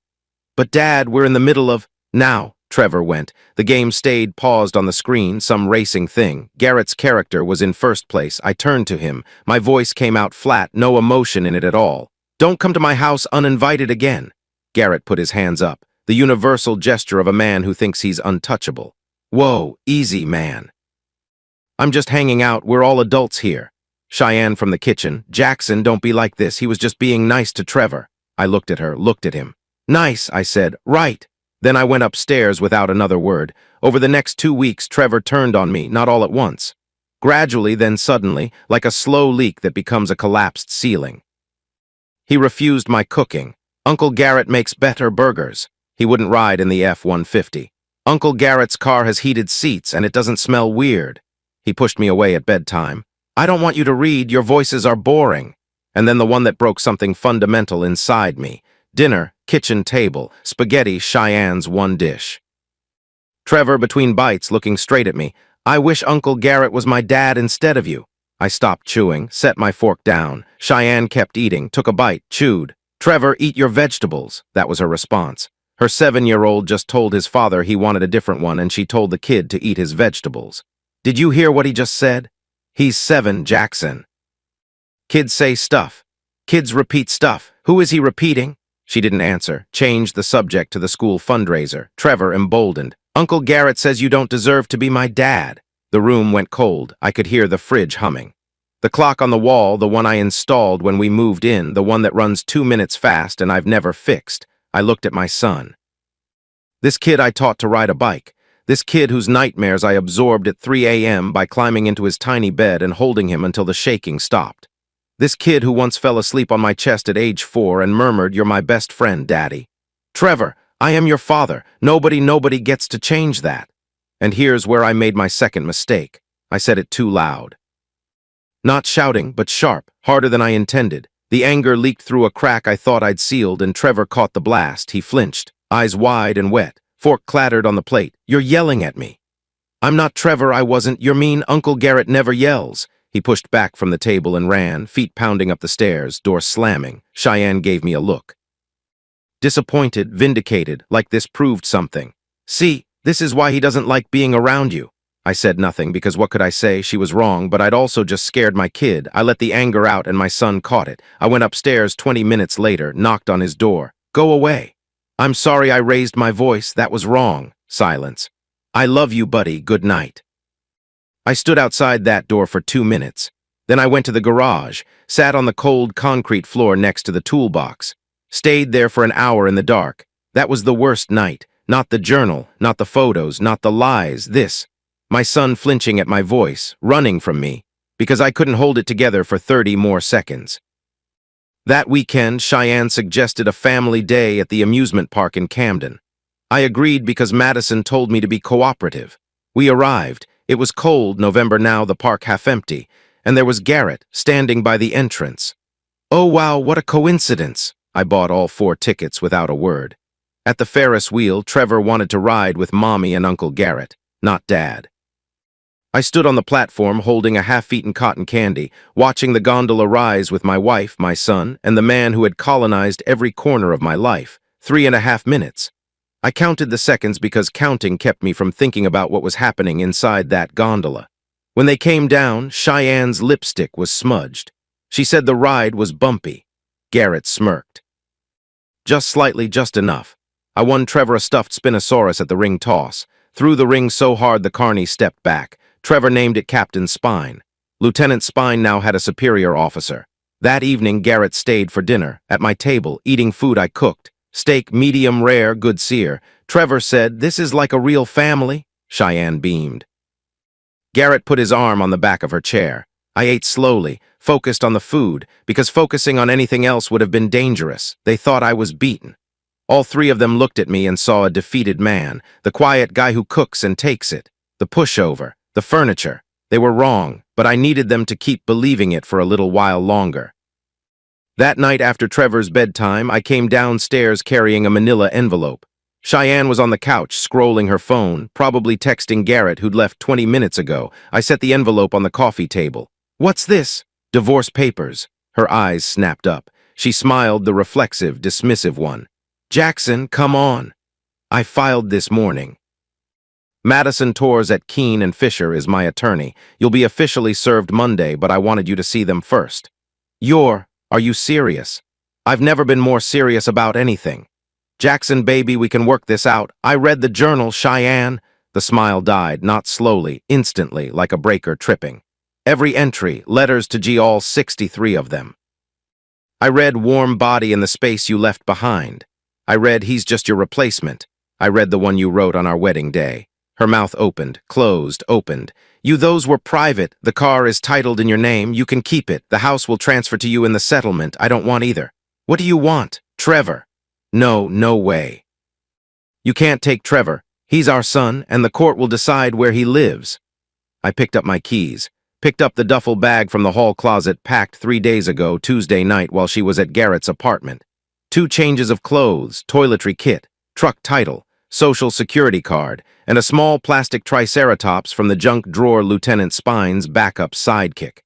But Dad, we're in the middle of... Now, Trevor went. The game stayed paused on the screen, some racing thing. Garrett's character was in first place. I turned to him. My voice came out flat, no emotion in it at all. Don't come to my house uninvited again. Garrett put his hands up, the universal gesture of a man who thinks he's untouchable. Whoa, easy, man. I'm just hanging out. We're all adults here. Cheyenne from the kitchen. Jackson, don't be like this. He was just being nice to Trevor. I looked at her, looked at him. Nice, I said. Right. Then I went upstairs without another word. Over the next 2 weeks, Trevor turned on me, not all at once. Gradually, then suddenly, like a slow leak that becomes a collapsed ceiling. He refused my cooking. Uncle Garrett makes better burgers. He wouldn't ride in the F-150. Uncle Garrett's car has heated seats and it doesn't smell weird. He pushed me away at bedtime. I don't want you to read, your voices are boring. And then the one that broke something fundamental inside me. Dinner, kitchen table, spaghetti, Cheyenne's one dish. Trevor, between bites, looking straight at me. I wish Uncle Garrett was my dad instead of you. I stopped chewing, set my fork down. Cheyenne kept eating, took a bite, chewed. Trevor, eat your vegetables. That was her response. Her 7-year-old just told his father he wanted a different one and she told the kid to eat his vegetables. Did you hear what he just said? He's 7, Jackson. Kids say stuff. Kids repeat stuff. Who is he repeating? She didn't answer, changed the subject to the school fundraiser. Trevor, emboldened. Uncle Garrett says you don't deserve to be my dad. The room went cold. I could hear the fridge humming. The clock on the wall, the one I installed when we moved in, the one that runs 2 minutes fast and I've never fixed. I looked at my son. This kid I taught to ride a bike. This kid whose nightmares I absorbed at 3 a.m. by climbing into his tiny bed and holding him until the shaking stopped. This kid who once fell asleep on my chest at age 4 and murmured, "You're my best friend, Daddy." Trevor, I am your father. Nobody gets to change that. And here's where I made my second mistake. I said it too loud. Not shouting, but sharp, harder than I intended. The anger leaked through a crack I thought I'd sealed, and Trevor caught the blast. He flinched, eyes wide and wet. Fork clattered on the plate. You're yelling at me. I'm not Trevor, I wasn't. You're mean. Uncle Garrett never yells. He pushed back from the table and ran, feet pounding up the stairs, door slamming. Cheyenne gave me a look. Disappointed, vindicated, like this proved something. See, this is why he doesn't like being around you. I said nothing, because what could I say? She was wrong, but I'd also just scared my kid. I let the anger out and my son caught it. I went upstairs 20 minutes later, knocked on his door. Go away. I'm sorry I raised my voice. That was wrong. Silence. I love you, buddy. Good night. I stood outside that door for 2 minutes. Then I went to the garage, sat on the cold concrete floor next to the toolbox. Stayed there for an hour in the dark. That was the worst night. Not the journal, not the photos, not the lies. This. My son flinching at my voice, running from me, because I couldn't hold it together for 30 more seconds. That weekend, Cheyenne suggested a family day at the amusement park in Camden. I agreed because Madison told me to be cooperative. We arrived. It was cold November now, the park half empty, and there was Garrett standing by the entrance. Oh wow, what a coincidence. I bought all 4 tickets without a word. At the Ferris wheel, Trevor wanted to ride with Mommy and Uncle Garrett, not Dad. I stood on the platform holding a half-eaten cotton candy, watching the gondola rise with my wife, my son, and the man who had colonized every corner of my life. 3.5 minutes. I counted the seconds because counting kept me from thinking about what was happening inside that gondola. When they came down, Cheyenne's lipstick was smudged. She said the ride was bumpy. Garrett smirked. Just slightly, just enough. I won Trevor a stuffed Spinosaurus at the ring toss. Threw the ring so hard the carny stepped back. Trevor named it Captain Spine. Lieutenant Spine now had a superior officer. That evening, Garrett stayed for dinner, at my table, eating food I cooked. Steak, medium rare, good sear. Trevor said, "This is like a real family." Cheyenne beamed. Garrett put his arm on the back of her chair. I ate slowly, focused on the food, because focusing on anything else would have been dangerous. They thought I was beaten. All three of them looked at me and saw a defeated man, the quiet guy who cooks and takes it, the pushover, the furniture. They were wrong, but I needed them to keep believing it for a little while longer. That night after Trevor's bedtime, I came downstairs carrying a manila envelope. Cheyenne was on the couch, scrolling her phone, probably texting Garrett, who'd left 20 minutes ago. I set the envelope on the coffee table. "What's this?" "Divorce papers." Her eyes snapped up. She smiled, the reflexive, dismissive one. "Jackson, come on." "I filed this morning." "Madison Torres at Keene and Fisher is my attorney. You'll be officially served Monday, but I wanted you to see them first." Are you serious?" "I've never been more serious about anything." "Jackson, baby, we can work this out. I read the journal, Cheyenne." The smile died, not slowly, instantly, like a breaker tripping. "Every entry, letters to G, all 63 of them. I read warm body in the space you left behind. I read he's just your replacement. I read the one you wrote on our wedding day." Her mouth opened, closed, opened. Those were private. The car is titled in your name. You can keep it. The house will transfer to you in the settlement. I don't want either." "What do you want?" "Trevor." "No, no way. You can't take Trevor. He's our son, and the court will decide where he lives." I picked up my keys, picked up the duffel bag from the hall closet packed 3 days ago, Tuesday night, while she was at Garrett's apartment. 2 changes of clothes, toiletry kit, truck title, social security card, and a small plastic triceratops from the junk drawer Lieutenant Spine's backup sidekick.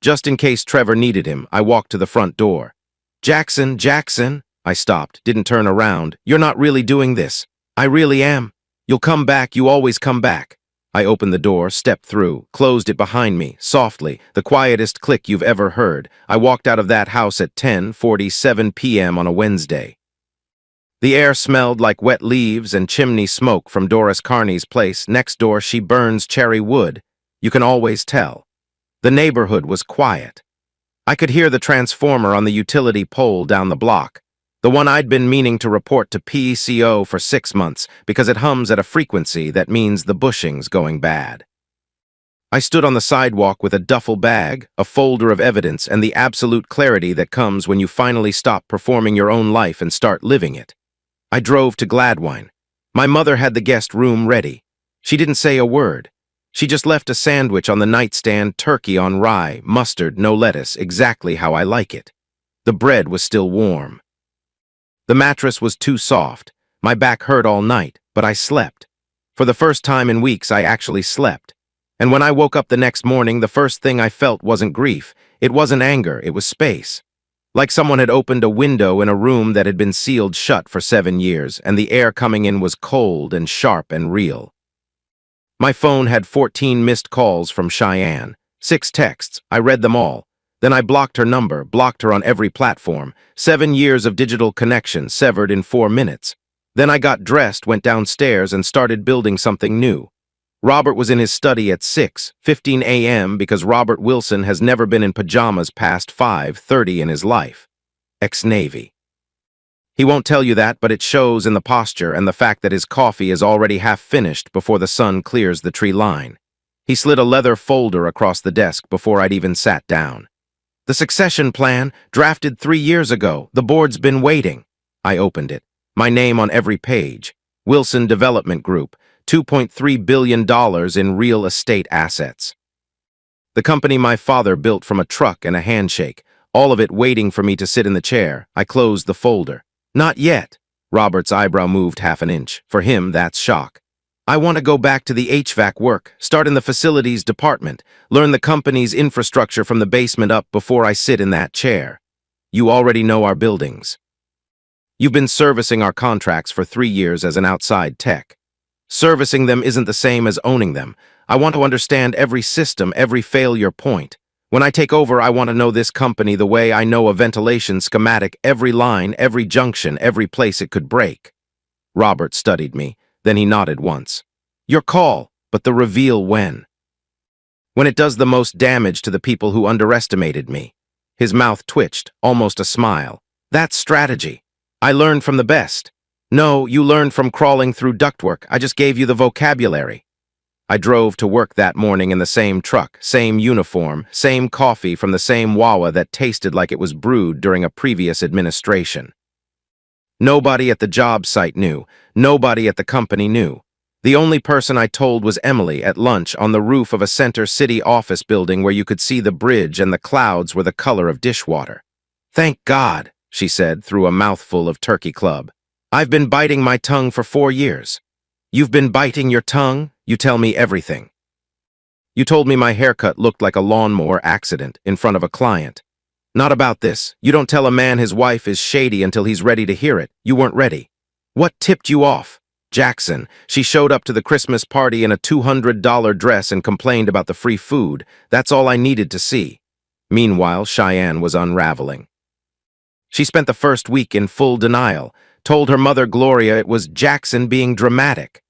Just in case Trevor needed him, I walked to the front door. "Jackson, Jackson." I stopped, didn't turn around. "You're not really doing this." "I really am. You'll come back, you always come back." I opened the door, stepped through, closed it behind me, softly, the quietest click you've ever heard. I walked out of that house at 10:47 p.m. on a Wednesday. The air smelled like wet leaves and chimney smoke from Doris Carney's place. Next door, she burns cherry wood. You can always tell. The neighborhood was quiet. I could hear the transformer on the utility pole down the block, the one I'd been meaning to report to PCO for 6 months because it hums at a frequency that means the bushing's going bad. I stood on the sidewalk with a duffel bag, a folder of evidence, and the absolute clarity that comes when you finally stop performing your own life and start living it. I drove to Gladwine. My mother had the guest room ready. She didn't say a word. She just left a sandwich on the nightstand, turkey on rye, mustard, no lettuce, exactly how I like it. The bread was still warm. The mattress was too soft. My back hurt all night, but I slept. For the first time in weeks, I actually slept. And when I woke up the next morning, the first thing I felt wasn't grief. It wasn't anger, it was space. Like someone had opened a window in a room that had been sealed shut for 7 years, and the air coming in was cold and sharp and real. My phone had 14 missed calls from Cheyenne, 6 texts. I read them all. Then I blocked her number, blocked her on every platform. 7 years of digital connection severed in 4 minutes. Then I got dressed, went downstairs, and started building something new. Robert was in his study at 6:15 a.m. because Robert Wilson has never been in pajamas past 5:30 in his life. Ex-Navy. He won't tell you that, but it shows in the posture and the fact that his coffee is already half finished before the sun clears the tree line. He slid a leather folder across the desk before I'd even sat down. "The succession plan, drafted 3 years ago. The board's been waiting." I opened it. My name on every page. Wilson Development Group. $2.3 billion in real estate assets. The company my father built from a truck and a handshake, all of it waiting for me to sit in the chair. I closed the folder. "Not yet." Robert's eyebrow moved half an inch. For him, that's shock. I want to go back to the HVAC work, start in the facilities department, learn the company's infrastructure from the basement up before I sit in that chair. You already know our buildings. You've been servicing our contracts for 3 years as an outside tech. Servicing them isn't the same as owning them. I want to understand every system, every failure point. When I take over, I want to know this company the way I know a ventilation schematic, every line, every junction, every place it could break. Robert studied me. Then he nodded once. Your call, but the reveal when. When it does the most damage to the people who underestimated me. His mouth twitched, almost a smile. That's strategy. I learned from the best. No, you learned from crawling through ductwork. I just gave you the vocabulary. I drove to work that morning in the same truck, same uniform, same coffee from the same Wawa that tasted like it was brewed during a previous administration. Nobody at the job site knew. Nobody at the company knew. The only person I told was Emily at lunch on the roof of a center city office building where you could see the bridge and the clouds were the color of dishwater. Thank God, she said through a mouthful of turkey club. I've been biting my tongue for 4 years. You've been biting your tongue? You tell me everything. You told me my haircut looked like a lawnmower accident in front of a client. Not about this. You don't tell a man his wife is shady until he's ready to hear it. You weren't ready. What tipped you off? Jackson. She showed up to the Christmas party in a $200 dress and complained about the free food. That's all I needed to see. Meanwhile, Cheyenne was unraveling. She spent the first week in full denial, told her mother Gloria it was Jackson being dramatic.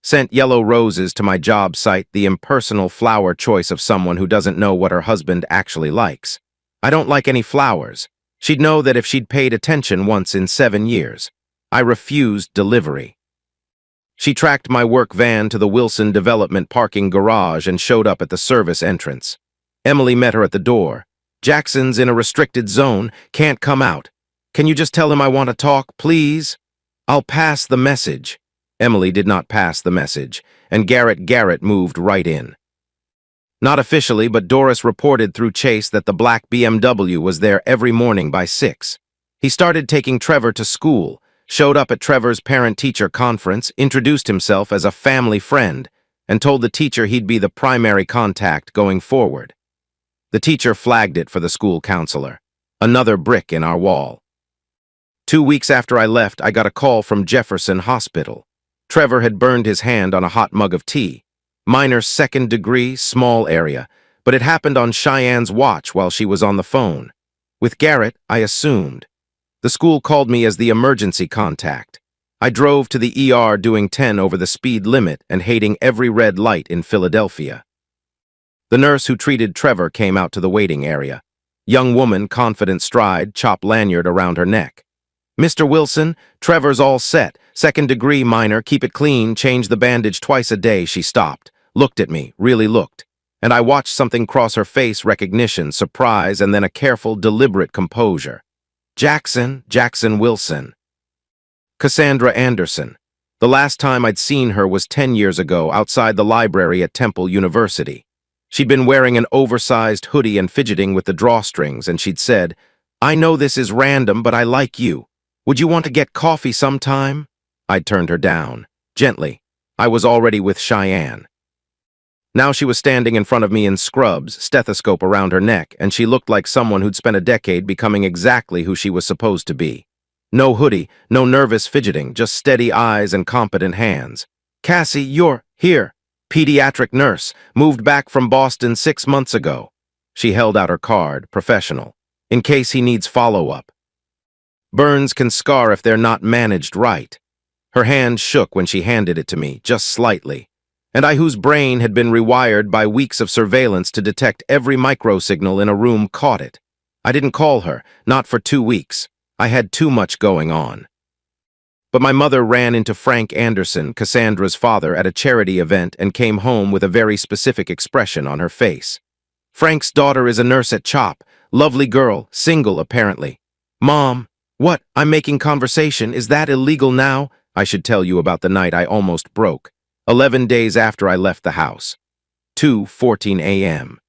Sent yellow roses to my job site, the impersonal flower choice of someone who doesn't know what her husband actually likes. I don't like any flowers. She'd know that if she'd paid attention once in 7 years. I refused delivery. She tracked my work van to the Wilson Development parking garage and showed up at the service entrance. Emily met her at the door. Jackson's in a restricted zone, can't come out. Can you just tell him I want to talk, please? I'll pass the message. Emily did not pass the message, and Garrett moved right in. Not officially, but Doris reported through Chase that the black BMW was there every morning by 6. He started taking Trevor to school, showed up at Trevor's parent-teacher conference, introduced himself as a family friend, and told the teacher he'd be the primary contact going forward. The teacher flagged it for the school counselor. Another brick in our wall. 2 weeks after I left, I got a call from Jefferson Hospital. Trevor had burned his hand on a hot mug of tea. Minor 2nd degree, small area, but it happened on Cheyenne's watch while she was on the phone. With Garrett, I assumed. The school called me as the emergency contact. I drove to the ER doing 10 over the speed limit and hating every red light in Philadelphia. The nurse who treated Trevor came out to the waiting area. Young woman, confident stride, chop lanyard around her neck. Mr. Wilson, Trevor's all set. 2nd degree minor, keep it clean, change the bandage twice a day. She stopped, looked at me, really looked. And I watched something cross her face, recognition, surprise, and then a careful, deliberate composure. Jackson Wilson. Cassandra Anderson. The last time I'd seen her was 10 years ago outside the library at Temple University. She'd been wearing an oversized hoodie and fidgeting with the drawstrings, and she'd said, I know this is random, but I like you. Would you want to get coffee sometime? I'd turned her down. Gently. I was already with Cheyenne. Now she was standing in front of me in scrubs, stethoscope around her neck, and she looked like someone who'd spent a decade becoming exactly who she was supposed to be. No hoodie, no nervous fidgeting, just steady eyes and competent hands. Cassie, you're here. Pediatric nurse, moved back from Boston 6 months ago. She held out her card, professional, in case he needs follow-up. Burns can scar if they're not managed right. Her hand shook when she handed it to me, just slightly. And I, whose brain had been rewired by weeks of surveillance to detect every microsignal in a room, caught it. I didn't call her, not for 2 weeks. I had too much going on. But my mother ran into Frank Anderson, Cassandra's father, at a charity event and came home with a very specific expression on her face. Frank's daughter is a nurse at CHOP. Lovely girl, single apparently. Mom. What? I'm making conversation. Is that illegal now? I should tell you about the night I almost broke. 11 days after I left the house. 2:14 a.m.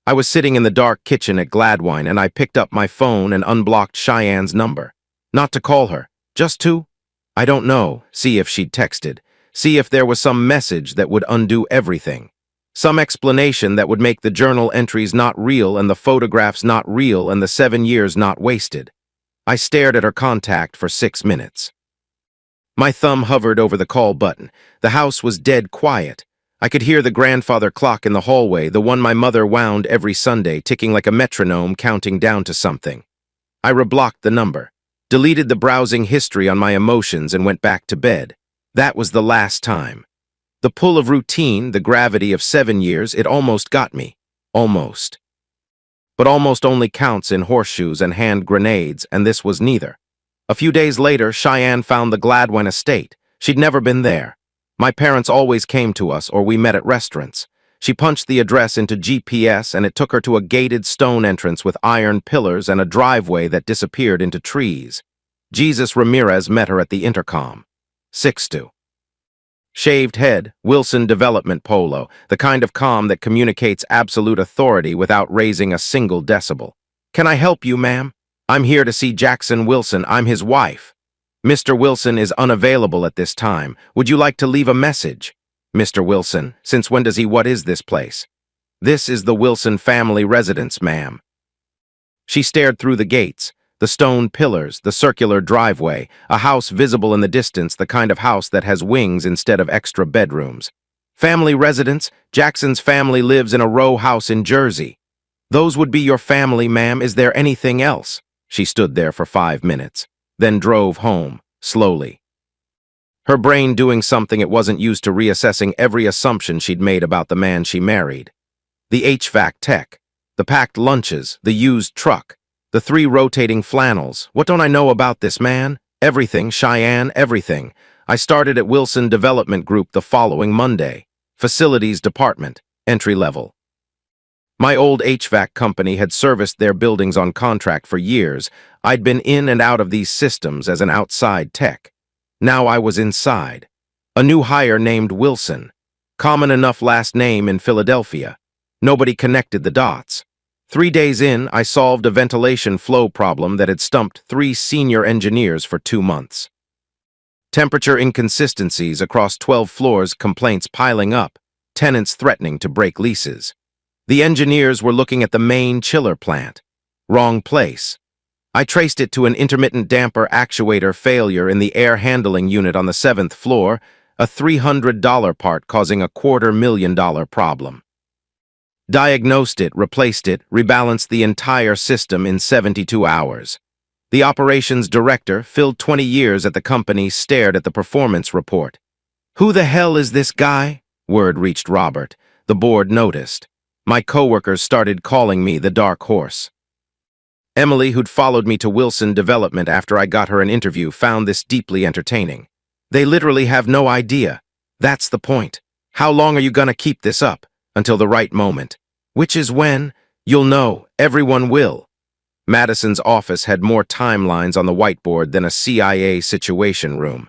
I was sitting in the dark kitchen at Gladwine and I picked up my phone and unblocked Cheyenne's number. Not to call her, Just two? I don't know. See if she'd texted. See if there was some message that would undo everything. Some explanation that would make the journal entries not real and the photographs not real and the 7 years not wasted. I stared at her contact for 6 minutes. My thumb hovered over the call button. The house was dead quiet. I could hear the grandfather clock in the hallway, the one my mother wound every Sunday, ticking like a metronome, counting down to something. I reblocked the number, deleted the browsing history on my emotions, and went back to bed. That was the last time. The pull of routine, the gravity of 7 years, it almost got me. Almost. But almost only counts in horseshoes and hand grenades, and this was neither. A few days later, Cheyenne found the Gladwin estate. She'd never been there. My parents always came to us, or we met at restaurants. She punched the address into GPS, and it took her to a gated stone entrance with iron pillars and a driveway that disappeared into trees. Jesus Ramirez met her at the intercom. 6'2". Shaved head, Wilson Development Polo, the kind of calm that communicates absolute authority without raising a single decibel. Can I help you, ma'am? I'm here to see Jackson Wilson. I'm his wife. Mr. Wilson is unavailable at this time. Would you like to leave a message? Mr. Wilson, since when does he? What is this place? This is the Wilson family residence, ma'am. She stared through the gates, the stone pillars, the circular driveway, a house visible in the distance, the kind of house that has wings instead of extra bedrooms. Family residence? Jackson's family lives in a row house in Jersey. Those would be your family, ma'am. Is there anything else? She stood there for 5 minutes, then drove home, slowly. Her brain doing something it wasn't used to, reassessing every assumption she'd made about the man she married. The HVAC tech, the packed lunches, the used truck, the 3 rotating flannels. What don't I know about this man? Everything, Cheyenne, everything. I started at Wilson Development Group the following Monday. Facilities department, entry level. My old HVAC company had serviced their buildings on contract for years. I'd been in and out of these systems as an outside tech. Now I was inside. A new hire named Wilson. Common enough last name in Philadelphia. Nobody connected the dots. 3 days in, I solved a ventilation flow problem that had stumped 3 senior engineers for 2 months. Temperature inconsistencies across 12 floors, complaints piling up, tenants threatening to break leases. The engineers were looking at the main chiller plant. Wrong place. I traced it to an intermittent damper actuator failure in the air handling unit on the 7th floor, a $300 part causing a $250,000 problem. Diagnosed it, replaced it, rebalanced the entire system in 72 hours. The operations director, filled 20 years at the company, stared at the performance report. Who the hell is this guy? Word reached Robert. The board noticed. My coworkers started calling me the Dark Horse. Emily, who'd followed me to Wilson Development after I got her an interview, found this deeply entertaining. They literally have no idea. That's the point. How long are you gonna keep this up? Until the right moment. Which is when? You'll know. Everyone will. Madison's office had more timelines on the whiteboard than a CIA situation room.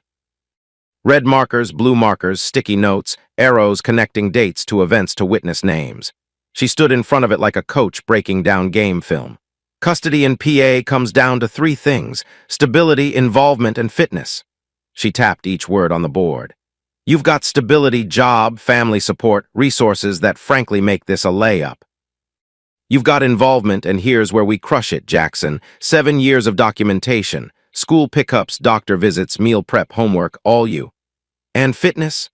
Red markers, blue markers, sticky notes, arrows connecting dates to events to witness names. She stood in front of it like a coach breaking down game film. Custody in PA comes down to 3 things: stability, involvement, and fitness. She tapped each word on the board. You've got stability, job, family support, resources that frankly make this a layup. You've got involvement, and here's where we crush it, Jackson. 7 years of documentation, school pickups, doctor visits, meal prep, homework, all you. And fitness?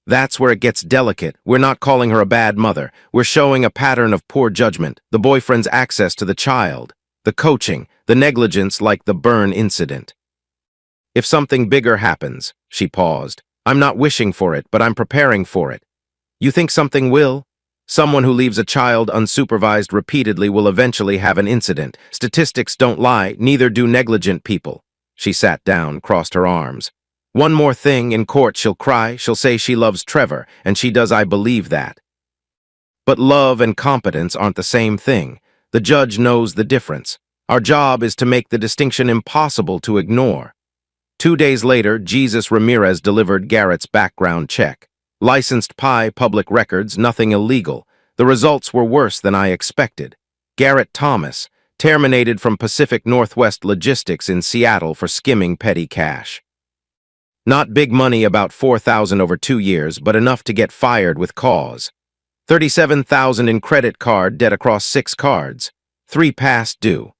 That's where it gets delicate. We're not calling her a bad mother. We're showing a pattern of poor judgment, the boyfriend's access to the child, the coaching, the negligence like the burn incident. If something bigger happens, she paused. I'm not wishing for it, but I'm preparing for it. You think something will? Someone who leaves a child unsupervised repeatedly will eventually have an incident. Statistics don't lie, neither do negligent people. She sat down, crossed her arms. One more thing, in court she'll cry, she'll say she loves Trevor, and she does. I believe that. But love and competence aren't the same thing. The judge knows the difference. Our job is to make the distinction impossible to ignore. 2 days later, Jesus Ramirez delivered Garrett's background check. Licensed PI, public records, nothing illegal. The results were worse than I expected. Garrett Thomas, terminated from Pacific Northwest Logistics in Seattle for skimming petty cash. Not big money, about $4,000 over 2 years, but enough to get fired with cause. $37,000 in credit card debt across 6 cards, 3 past due.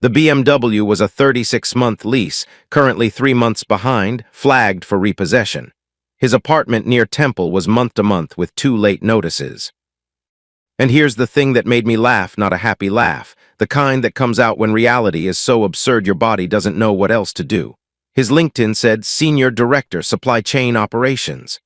The BMW was a 36-month lease, currently 3 months behind, flagged for repossession. His apartment near Temple was month to month with 2 late notices. And here's the thing that made me laugh, not a happy laugh, the kind that comes out when reality is so absurd your body doesn't know what else to do. His LinkedIn said Senior Director, Supply Chain Operations.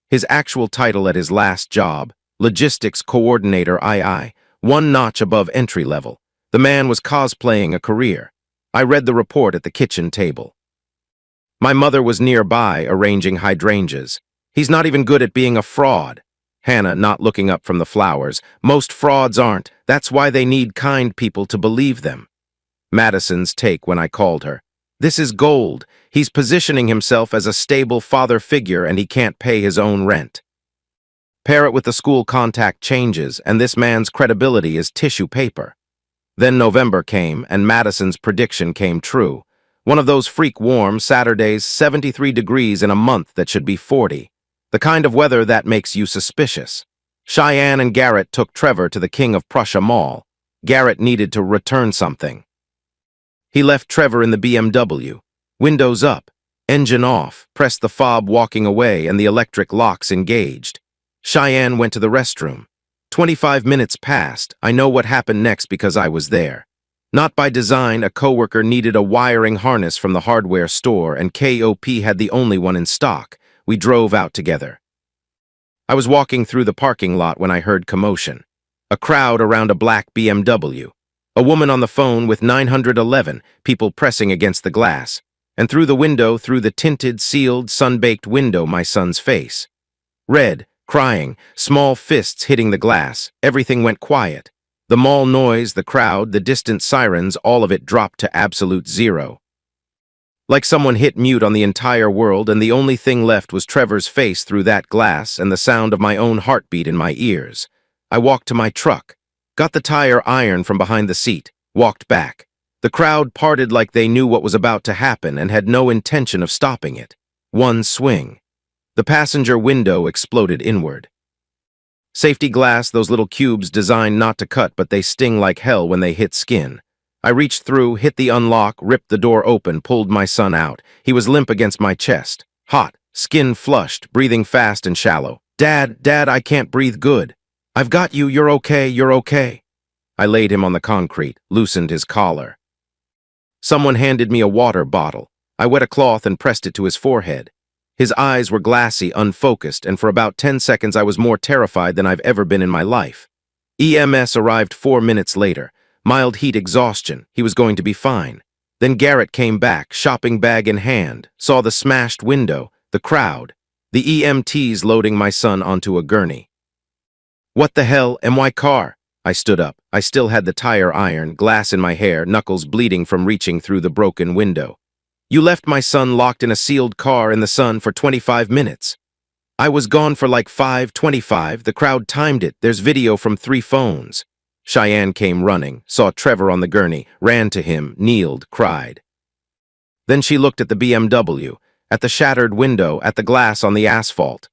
His actual title at his last job, Logistics Coordinator II, 1 notch above entry level. The man was cosplaying a career. I read the report at the kitchen table. My mother was nearby, arranging hydrangeas. He's not even good at being a fraud. Hannah, not looking up from the flowers. Most frauds aren't. That's why they need kind people to believe them. Madison's take when I called her. This is gold. He's positioning himself as a stable father figure and he can't pay his own rent. Pair it with the school contact changes and this man's credibility is tissue paper. Then November came and Madison's prediction came true. One of those freak warm Saturdays, 73 degrees in a month that should be 40. The kind of weather that makes you suspicious. Cheyenne and Garrett took Trevor to the King of Prussia Mall. Garrett needed to return something. He left Trevor in the BMW. Windows up, engine off, pressed the fob walking away and the electric locks engaged. Cheyenne went to the restroom. 25 minutes passed. I know what happened next because I was there. Not by design, a coworker needed a wiring harness from the hardware store and KOP had the only one in stock. We drove out together. I was walking through the parking lot when I heard commotion. A crowd around a black BMW. A woman on the phone with 911, people pressing against the glass. And through the window, through the tinted, sealed, sun-baked window, my son's face. Red, crying, small fists hitting the glass. Everything went quiet. The mall noise, the crowd, the distant sirens, all of it dropped to absolute zero. Like someone hit mute on the entire world and the only thing left was Trevor's face through that glass and the sound of my own heartbeat in my ears. I walked to my truck, got the tire iron from behind the seat, walked back. The crowd parted like they knew what was about to happen and had no intention of stopping it. One swing. The passenger window exploded inward. Safety glass, those little cubes designed not to cut, but they sting like hell when they hit skin. I reached through, hit the unlock, ripped the door open, pulled my son out. He was limp against my chest. Hot, skin flushed, breathing fast and shallow. Dad, I can't breathe good. I've got you, you're okay, you're okay. I laid him on the concrete, loosened his collar. Someone handed me a water bottle. I wet a cloth and pressed it to his forehead. His eyes were glassy, unfocused, and for about 10 seconds I was more terrified than I've ever been in my life. EMS arrived 4 minutes later. Mild heat exhaustion. He was going to be fine. Then Garrett came back, shopping bag in hand, saw the smashed window, the crowd, the EMTs loading my son onto a gurney. What the hell, my car? I stood up. I still had the tire iron, glass in my hair, knuckles bleeding from reaching through the broken window. You left my son locked in a sealed car in the sun for 25 minutes. I was gone for like 5:25. The crowd timed it. There's video from 3 phones. Cheyenne came running, saw Trevor on the gurney, ran to him, kneeled, cried. Then she looked at the BMW, at the shattered window, at the glass on the asphalt.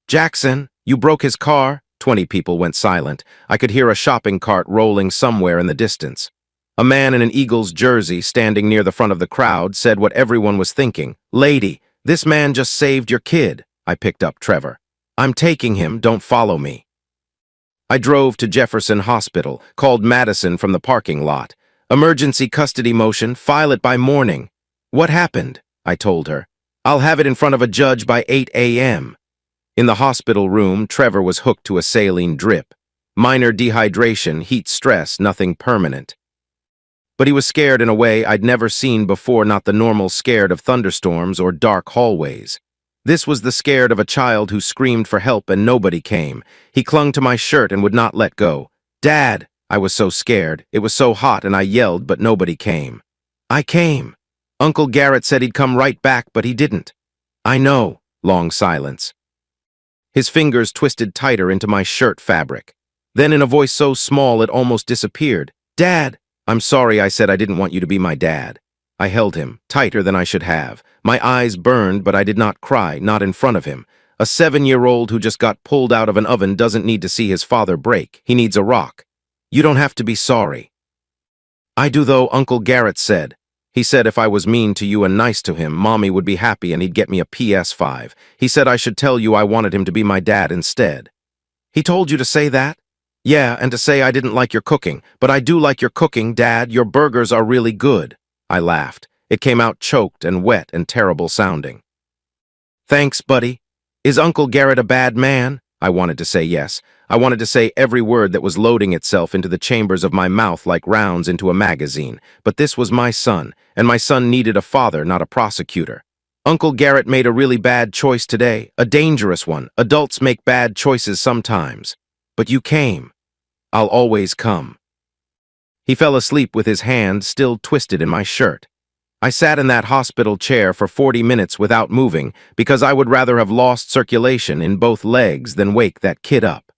Jackson, you broke his car? 20 people went silent. I could hear a shopping cart rolling somewhere in the distance. A man in an Eagles jersey standing near the front of the crowd said what everyone was thinking. Lady, this man just saved your kid. I picked up Trevor. I'm taking him, don't follow me. I drove to Jefferson Hospital, called Madison from the parking lot. Emergency custody motion, file it by morning. What happened? I told her. I'll have it in front of a judge by 8 a.m. In the hospital room, Trevor was hooked to a saline drip. Minor dehydration, heat stress, nothing permanent. But he was scared in a way I'd never seen before, not the normal scared of thunderstorms or dark hallways. This was the scared of a child who screamed for help and nobody came. He clung to my shirt and would not let go. Dad! I was so scared. It was so hot and I yelled, but nobody came. I came. Uncle Garrett said he'd come right back, but he didn't. I know. Long silence. His fingers twisted tighter into my shirt fabric. Then in a voice so small it almost disappeared. Dad! I'm sorry I said I didn't want you to be my dad. I held him, tighter than I should have. My eyes burned, but I did not cry, not in front of him. A 7-year-old who just got pulled out of an oven doesn't need to see his father break. He needs a rock. You don't have to be sorry. I do though, Uncle Garrett said. He said if I was mean to you and nice to him, Mommy would be happy and he'd get me a PS5. He said I should tell you I wanted him to be my dad instead. He told you to say that? Yeah, and to say I didn't like your cooking. But I do like your cooking, Dad. Your burgers are really good. I laughed. It came out choked and wet and terrible sounding. Thanks, buddy. Is Uncle Garrett a bad man? I wanted to say yes. I wanted to say every word that was loading itself into the chambers of my mouth like rounds into a magazine. But this was my son, and my son needed a father, not a prosecutor. Uncle Garrett made a really bad choice today, a dangerous one. Adults make bad choices sometimes. But you came. I'll always come. He fell asleep with his hand still twisted in my shirt. I sat in that hospital chair for 40 minutes without moving because I would rather have lost circulation in both legs than wake that kid up.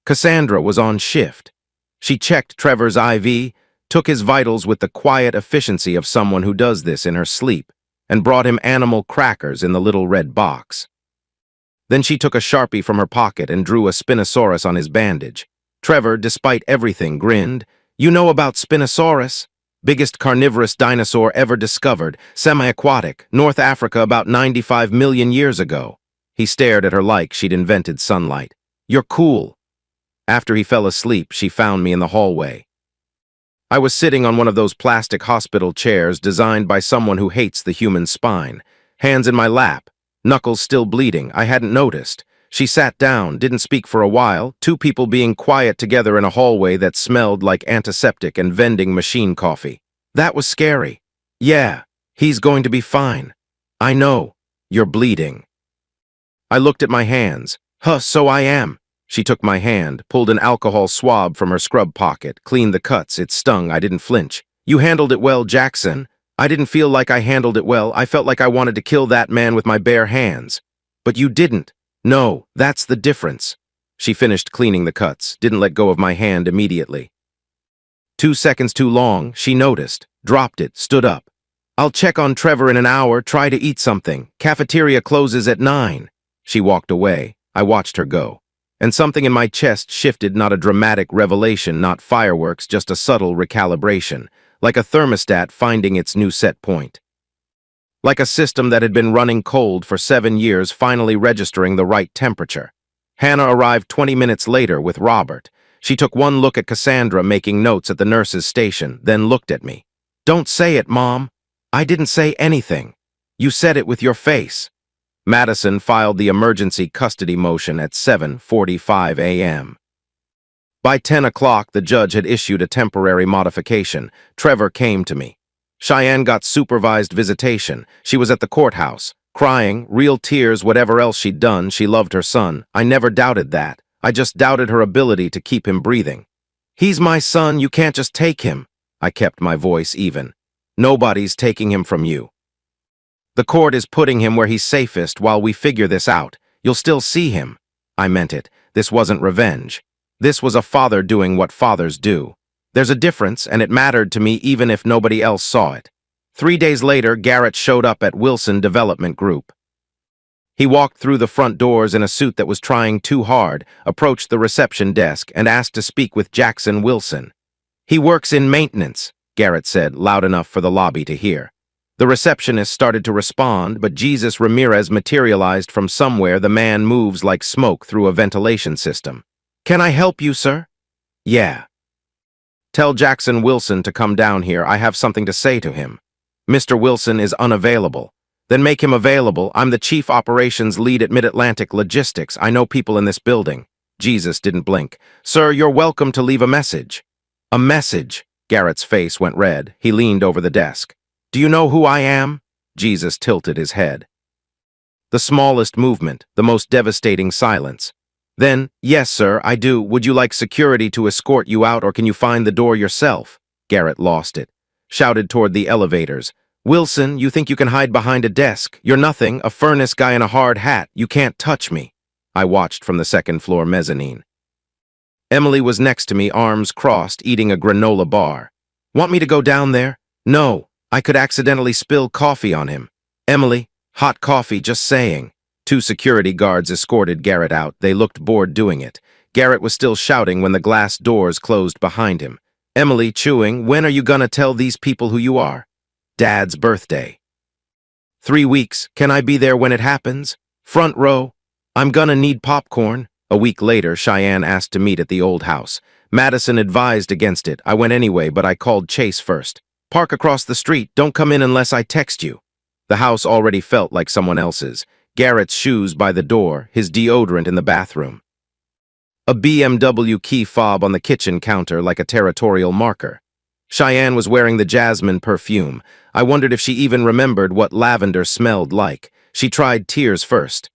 Cassandra was on shift. She checked Trevor's IV, took his vitals with the quiet efficiency of someone who does this in her sleep, and brought him animal crackers in the little red box. Then she took a Sharpie from her pocket and drew a Spinosaurus on his bandage. Trevor, despite everything, grinned. You know about Spinosaurus? Biggest carnivorous dinosaur ever discovered, semi-aquatic, North Africa about 95 million years ago. He stared at her like she'd invented sunlight. You're cool. After he fell asleep, she found me in the hallway. I was sitting on one of those plastic hospital chairs designed by someone who hates the human spine. Hands in my lap, knuckles still bleeding. I hadn't noticed. She sat down, didn't speak for a while, two people being quiet together in a hallway that smelled like antiseptic and vending machine coffee. That was scary. Yeah, he's going to be fine. I know. You're bleeding. I looked at my hands. Huh, so I am. She took my hand, pulled an alcohol swab from her scrub pocket, cleaned the cuts. It stung. I didn't flinch. You handled it well, Jackson. I didn't feel like I handled it well. I felt like I wanted to kill that man with my bare hands. But you didn't. No, that's the difference. She finished cleaning the cuts, didn't let go of my hand immediately. 2 seconds too long, she noticed, dropped it, stood up. I'll check on Trevor in an hour, try to eat something. Cafeteria closes at 9. She walked away. I watched her go. And something in my chest shifted, not a dramatic revelation, not fireworks, just a subtle recalibration, like a thermostat finding its new set point. Like a system that had been running cold for 7 years finally registering the right temperature. Hannah arrived 20 minutes later with Robert. She took one look at Cassandra making notes at the nurse's station, then looked at me. Don't say it, Mom. I didn't say anything. You said it with your face. Madison filed the emergency custody motion at 7:45 a.m. By 10 o'clock, the judge had issued a temporary modification. Trevor came to me. Cheyenne got supervised visitation. She was at the courthouse, crying, real tears, whatever else she'd done. She loved her son. I never doubted that. I just doubted her ability to keep him breathing. He's my son, you can't just take him. I kept my voice even. Nobody's taking him from you. The court is putting him where he's safest while we figure this out. You'll still see him. I meant it. This wasn't revenge. This was a father doing what fathers do. There's a difference, and it mattered to me even if nobody else saw it. 3 days later, Garrett showed up at Wilson Development Group. He walked through the front doors in a suit that was trying too hard, approached the reception desk, and asked to speak with Jackson Wilson. He works in maintenance, Garrett said, loud enough for the lobby to hear. The receptionist started to respond, but Jesus Ramirez materialized from somewhere. The man moves like smoke through a ventilation system. Can I help you, sir? Yeah. Tell Jackson Wilson to come down here. I have something to say to him. Mr. Wilson is unavailable. Then make him available. I'm the chief operations lead at Mid-Atlantic Logistics. I know people in this building. Jesus didn't blink. Sir, you're welcome to leave a message. A message? Garrett's face went red. He leaned over the desk. Do you know who I am? Jesus tilted his head. The smallest movement, the most devastating silence. Then, yes, sir, I do. Would you like security to escort you out, or can you find the door yourself? Garrett lost it. Shouted toward the elevators. Wilson, you think you can hide behind a desk? You're nothing, a furnace guy in a hard hat. You can't touch me. I watched from the second-floor mezzanine. Emily was next to me, arms crossed, eating a granola bar. Want me to go down there? No, I could accidentally spill coffee on him. Emily, hot coffee, just saying. Two security guards escorted Garrett out. They looked bored doing it. Garrett was still shouting when the glass doors closed behind him. Emily, chewing, when are you gonna tell these people who you are? Dad's birthday. 3 weeks, can I be there when it happens? Front row. I'm gonna need popcorn. A week later, Cheyenne asked to meet at the old house. Madison advised against it. I went anyway, but I called Chase first. Park across the street, don't come in unless I text you. The house already felt like someone else's. Garrett's shoes by the door, his deodorant in the bathroom. A BMW key fob on the kitchen counter like a territorial marker. Cheyenne was wearing the jasmine perfume. I wondered if she even remembered what lavender smelled like. She tried tears first.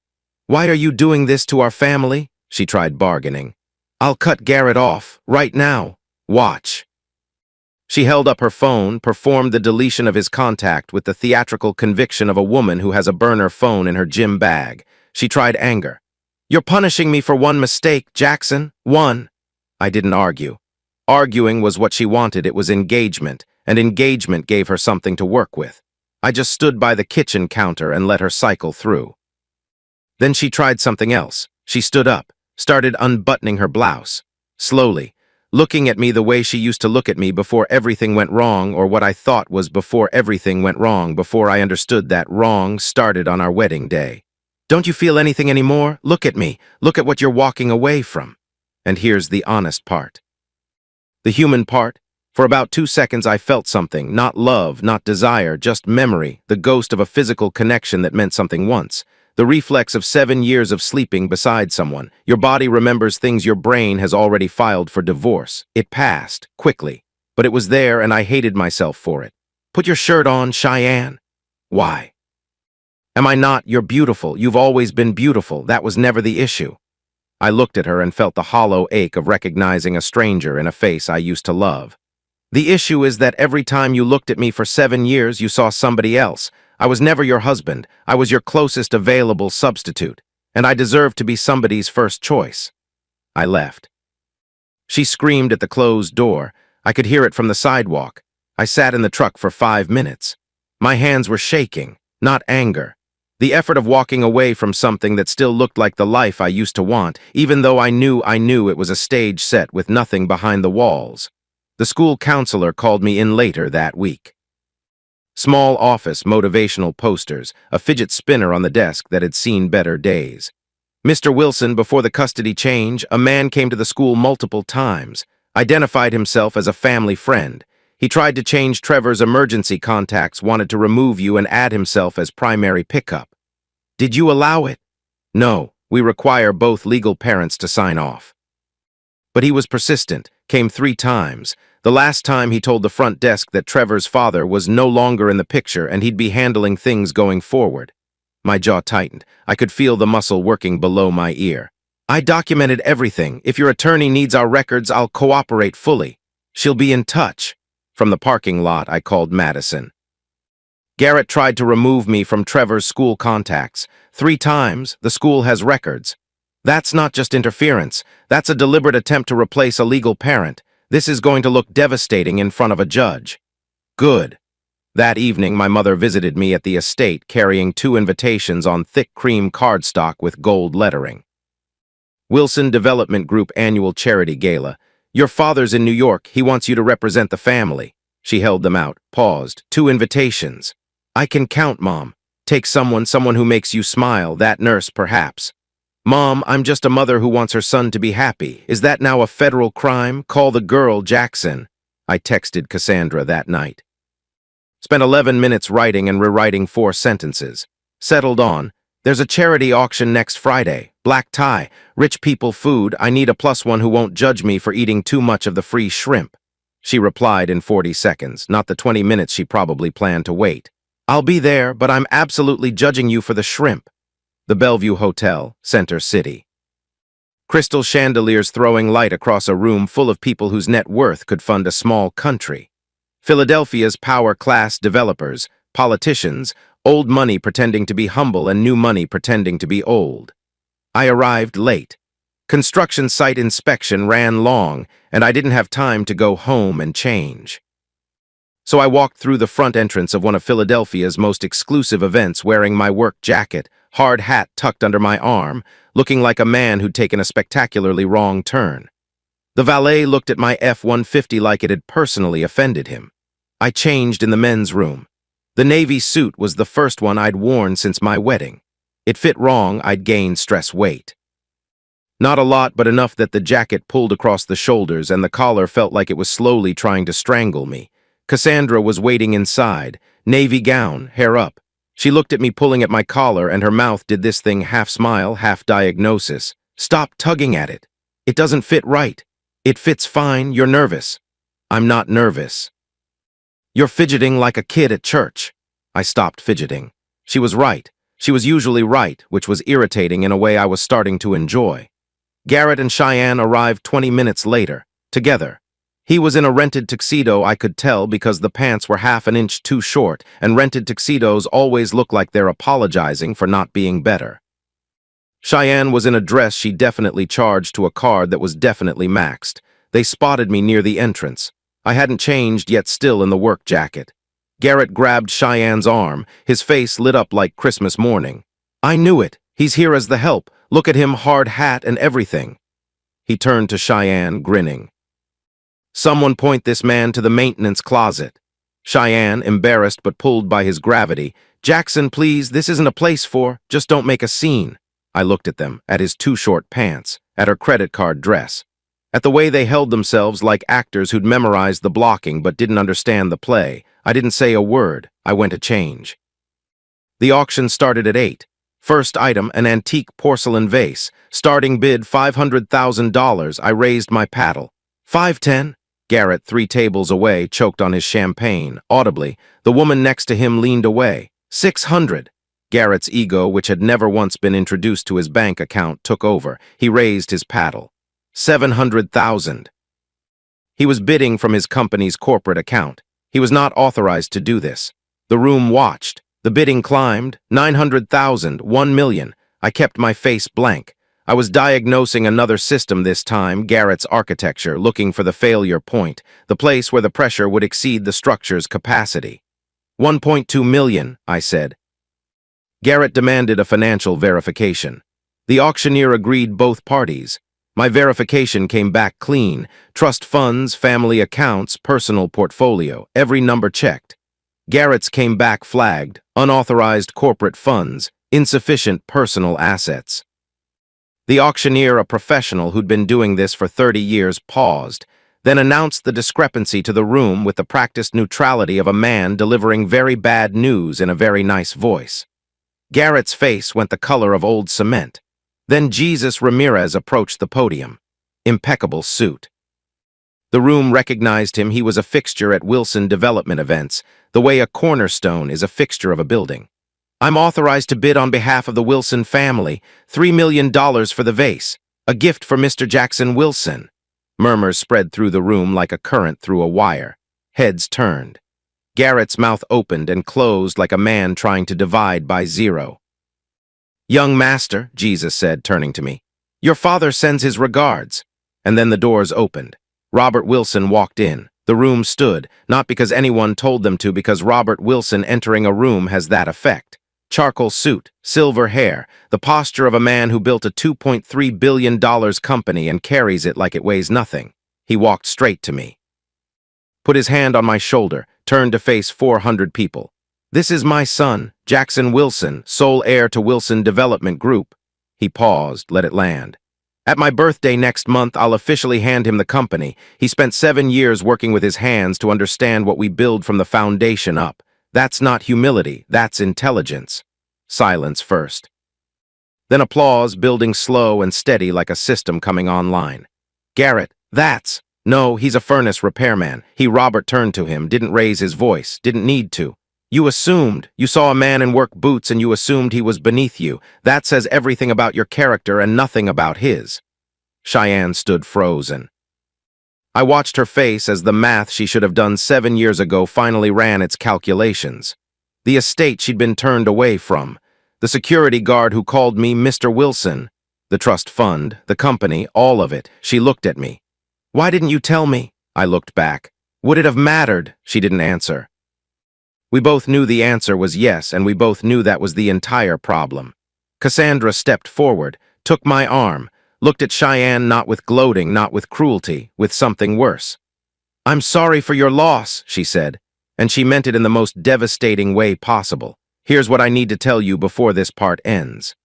Why are you doing this to our family? She tried bargaining. I'll cut Garrett off, right now. Watch. She held up her phone, performed the deletion of his contact with the theatrical conviction of a woman who has a burner phone in her gym bag. She tried anger. You're punishing me for one mistake, Jackson. One. I didn't argue. Arguing was what she wanted. It was engagement, and engagement gave her something to work with. I just stood by the kitchen counter and let her cycle through. Then she tried something else. She stood up, started unbuttoning her blouse. Slowly, looking at me the way she used to look at me before everything went wrong, or what I thought was before everything went wrong, before I understood that wrong started on our wedding day. Don't you feel anything anymore? Look at me. Look at what you're walking away from. And here's the honest part. The human part. For about 2 seconds I felt something, not love, not desire, just memory, the ghost of a physical connection that meant something once. The reflex of 7 years of sleeping beside someone. Your body remembers things your brain has already filed for divorce. It passed, quickly. But it was there and I hated myself for it. Put your shirt on, Cheyenne. Why? Am I not? You're beautiful. You've always been beautiful. That was never the issue. I looked at her and felt the hollow ache of recognizing a stranger in a face I used to love. The issue is that every time you looked at me for 7 years, you saw somebody else. I was never your husband. I was your closest available substitute, and I deserved to be somebody's first choice. I left. She screamed at the closed door. I could hear it from the sidewalk. I sat in the truck for 5 minutes. My hands were shaking, not anger. The effort of walking away from something that still looked like the life I used to want, even though I knew it was a stage set with nothing behind the walls. The school counselor called me in later that week. Small office, motivational posters, a fidget spinner on the desk that had seen better days. Mr. Wilson, before the custody change, a man came to the school multiple times, identified himself as a family friend. He tried to change Trevor's emergency contacts, wanted to remove you and add himself as primary pickup. Did you allow it? No, we require both legal parents to sign off. But he was persistent, came 3 times. The last time he told the front desk that Trevor's father was no longer in the picture and he'd be handling things going forward. My jaw tightened. I could feel the muscle working below my ear. I documented everything. If your attorney needs our records, I'll cooperate fully. She'll be in touch. From the parking lot, I called Madison. Garrett tried to remove me from Trevor's school contacts. 3 times. The school has records. That's not just interference. That's a deliberate attempt to replace a legal parent. This is going to look devastating in front of a judge. Good. That evening, my mother visited me at the estate carrying 2 invitations on thick cream cardstock with gold lettering. Wilson Development Group Annual Charity Gala. Your father's in New York. He wants you to represent the family. She held them out, paused. 2 invitations. I can count, Mom. Take someone who makes you smile, that nurse, perhaps. Mom, I'm just a mother who wants her son to be happy. Is that now a federal crime? Call the girl, Jackson. I texted Cassandra that night. Spent 11 minutes writing and rewriting 4 sentences. Settled on, there's a charity auction next Friday. Black tie, rich people food. I need a +1 who won't judge me for eating too much of the free shrimp. She replied in 40 seconds, not the 20 minutes she probably planned to wait. I'll be there, but I'm absolutely judging you for the shrimp. The Bellevue Hotel, Center City. Crystal chandeliers throwing light across a room full of people whose net worth could fund a small country. Philadelphia's power class developers, politicians, old money pretending to be humble and new money pretending to be old. I arrived late. Construction site inspection ran long, and I didn't have time to go home and change. So I walked through the front entrance of one of Philadelphia's most exclusive events wearing my work jacket, hard hat tucked under my arm, looking like a man who'd taken a spectacularly wrong turn. The valet looked at my F-150 like it had personally offended him. I changed in the men's room. The navy suit was the first one I'd worn since my wedding. It fit wrong, I'd gained stress weight. Not a lot, but enough that the jacket pulled across the shoulders and the collar felt like it was slowly trying to strangle me. Cassandra was waiting inside, navy gown, hair up. She looked at me pulling at my collar and her mouth did this thing half smile, half diagnosis. Stop tugging at it. It doesn't fit right. It fits fine, you're nervous. I'm not nervous. You're fidgeting like a kid at church. I stopped fidgeting. She was right. She was usually right, which was irritating in a way I was starting to enjoy. Garrett and Cheyenne arrived 20 minutes later, together. He was in a rented tuxedo, I could tell, because the pants were half an inch too short, and rented tuxedos always look like they're apologizing for not being better. Cheyenne was in a dress she definitely charged to a card that was definitely maxed. They spotted me near the entrance. I hadn't changed, yet still in the work jacket. Garrett grabbed Cheyenne's arm, his face lit up like Christmas morning. I knew it. He's here as the help. Look at him, hard hat and everything. He turned to Cheyenne, grinning. Someone point this man to the maintenance closet. Cheyenne, embarrassed but pulled by his gravity. Jackson, please, this isn't a place for, just don't make a scene. I looked at them, at his too short pants, at her credit card dress, at the way they held themselves like actors who'd memorized the blocking but didn't understand the play. I didn't say a word. I went to change. The auction started at 8. First item, an antique porcelain vase. Starting bid $500,000. I raised my paddle. 510. Garrett, 3 tables away, choked on his champagne. Audibly, the woman next to him leaned away. 600. Garrett's ego, which had never once been introduced to his bank account, took over. He raised his paddle. 700,000. He was bidding from his company's corporate account. He was not authorized to do this. The room watched. The bidding climbed. 900,000, 1 million. I kept my face blank. I was diagnosing another system this time, Garrett's architecture, looking for the failure point, the place where the pressure would exceed the structure's capacity. 1.2 million, I said. Garrett demanded a financial verification. The auctioneer agreed both parties. My verification came back clean. Trust funds, family accounts, personal portfolio, every number checked. Garrett's came back flagged, unauthorized corporate funds, insufficient personal assets. The auctioneer, a professional who'd been doing this for 30 years, paused, then announced the discrepancy to the room with the practiced neutrality of a man delivering very bad news in a very nice voice. Garrett's face went the color of old cement. Then Jesus Ramirez approached the podium. Impeccable suit. The room recognized him. He was a fixture at Wilson development events, the way a cornerstone is a fixture of a building. I'm authorized to bid on behalf of the Wilson family. $3 million for the vase. A gift for Mr. Jackson Wilson. Murmurs spread through the room like a current through a wire. Heads turned. Garrett's mouth opened and closed like a man trying to divide by 0. Young master, Jesus said, turning to me. Your father sends his regards. And then the doors opened. Robert Wilson walked in. The room stood, not because anyone told them to, because Robert Wilson entering a room has that effect. Charcoal suit, silver hair, the posture of a man who built a $2.3 billion company and carries it like it weighs nothing. He walked straight to me. Put his hand on my shoulder, turned to face 400 people. This is my son, Jackson Wilson, sole heir to Wilson Development Group. He paused, let it land. At my birthday next month, I'll officially hand him the company. He spent 7 years working with his hands to understand what we build from the foundation up. That's not humility, that's intelligence. Silence first. Then applause, building slow and steady like a system coming online. Garrett, that's... No, he's a furnace repairman. Robert turned to him, didn't raise his voice, didn't need to. You assumed. You saw a man in work boots and you assumed he was beneath you. That says everything about your character and nothing about his. Cheyenne stood frozen. I watched her face as the math she should have done 7 years ago finally ran its calculations. The estate she'd been turned away from. The security guard who called me Mr. Wilson. The trust fund, the company, all of it. She looked at me. Why didn't you tell me? I looked back. Would it have mattered? She didn't answer. We both knew the answer was yes, and we both knew that was the entire problem. Cassandra stepped forward, took my arm, looked at Cheyenne not with gloating, not with cruelty, with something worse. "I'm sorry for your loss," she said, and she meant it in the most devastating way possible. "Here's what I need to tell you before this part ends.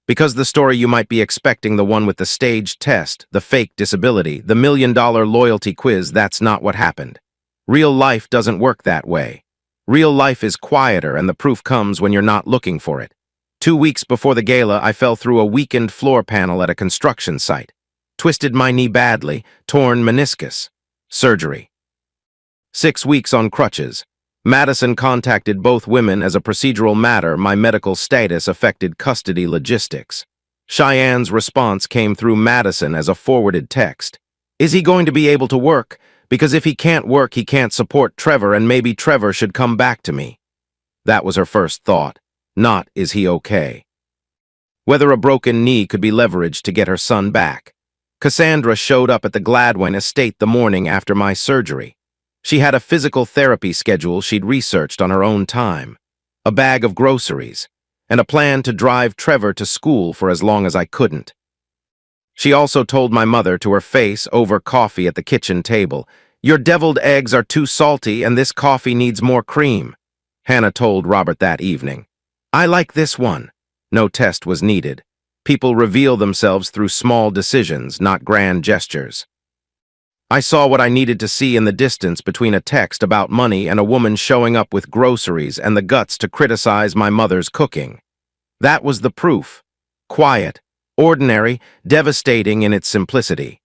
Because the story you might be expecting, the one with the staged test, the fake disability, the $1,000,000 loyalty quiz, that's not what happened. Real life doesn't work that way. Real life is quieter, and the proof comes when you're not looking for it. 2 weeks before the gala, I fell through a weakened floor panel at a construction site. Twisted my knee badly, torn meniscus. Surgery. 6 weeks on crutches. Madison contacted both women as a procedural matter. My medical status affected custody logistics. Cheyenne's response came through Madison as a forwarded text. "Is he going to be able to work? Because if he can't work, he can't support Trevor, and maybe Trevor should come back to me." That was her first thought, not "is he okay?" Whether a broken knee could be leveraged to get her son back. Cassandra showed up at the Gladwin estate the morning after my surgery. She had a physical therapy schedule she'd researched on her own time, a bag of groceries, and a plan to drive Trevor to school for as long as I couldn't. She also told my mother to her face over coffee at the kitchen table, "Your deviled eggs are too salty and this coffee needs more cream." Hannah told Robert that evening. "I like this one." No test was needed. People reveal themselves through small decisions, not grand gestures. I saw what I needed to see in the distance between a text about money and a woman showing up with groceries and the guts to criticize my mother's cooking. That was the proof. Quiet, ordinary, devastating in its simplicity.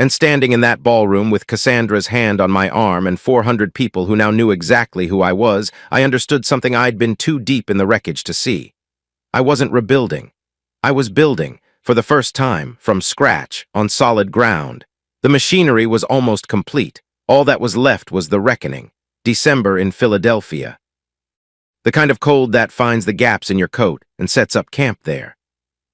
And standing in that ballroom with Cassandra's hand on my arm and 400 people who now knew exactly who I was, I understood something I'd been too deep in the wreckage to see. I wasn't rebuilding. I was building, for the first time, from scratch, on solid ground. The machinery was almost complete. All that was left was the reckoning. December in Philadelphia. The kind of cold that finds the gaps in your coat and sets up camp there.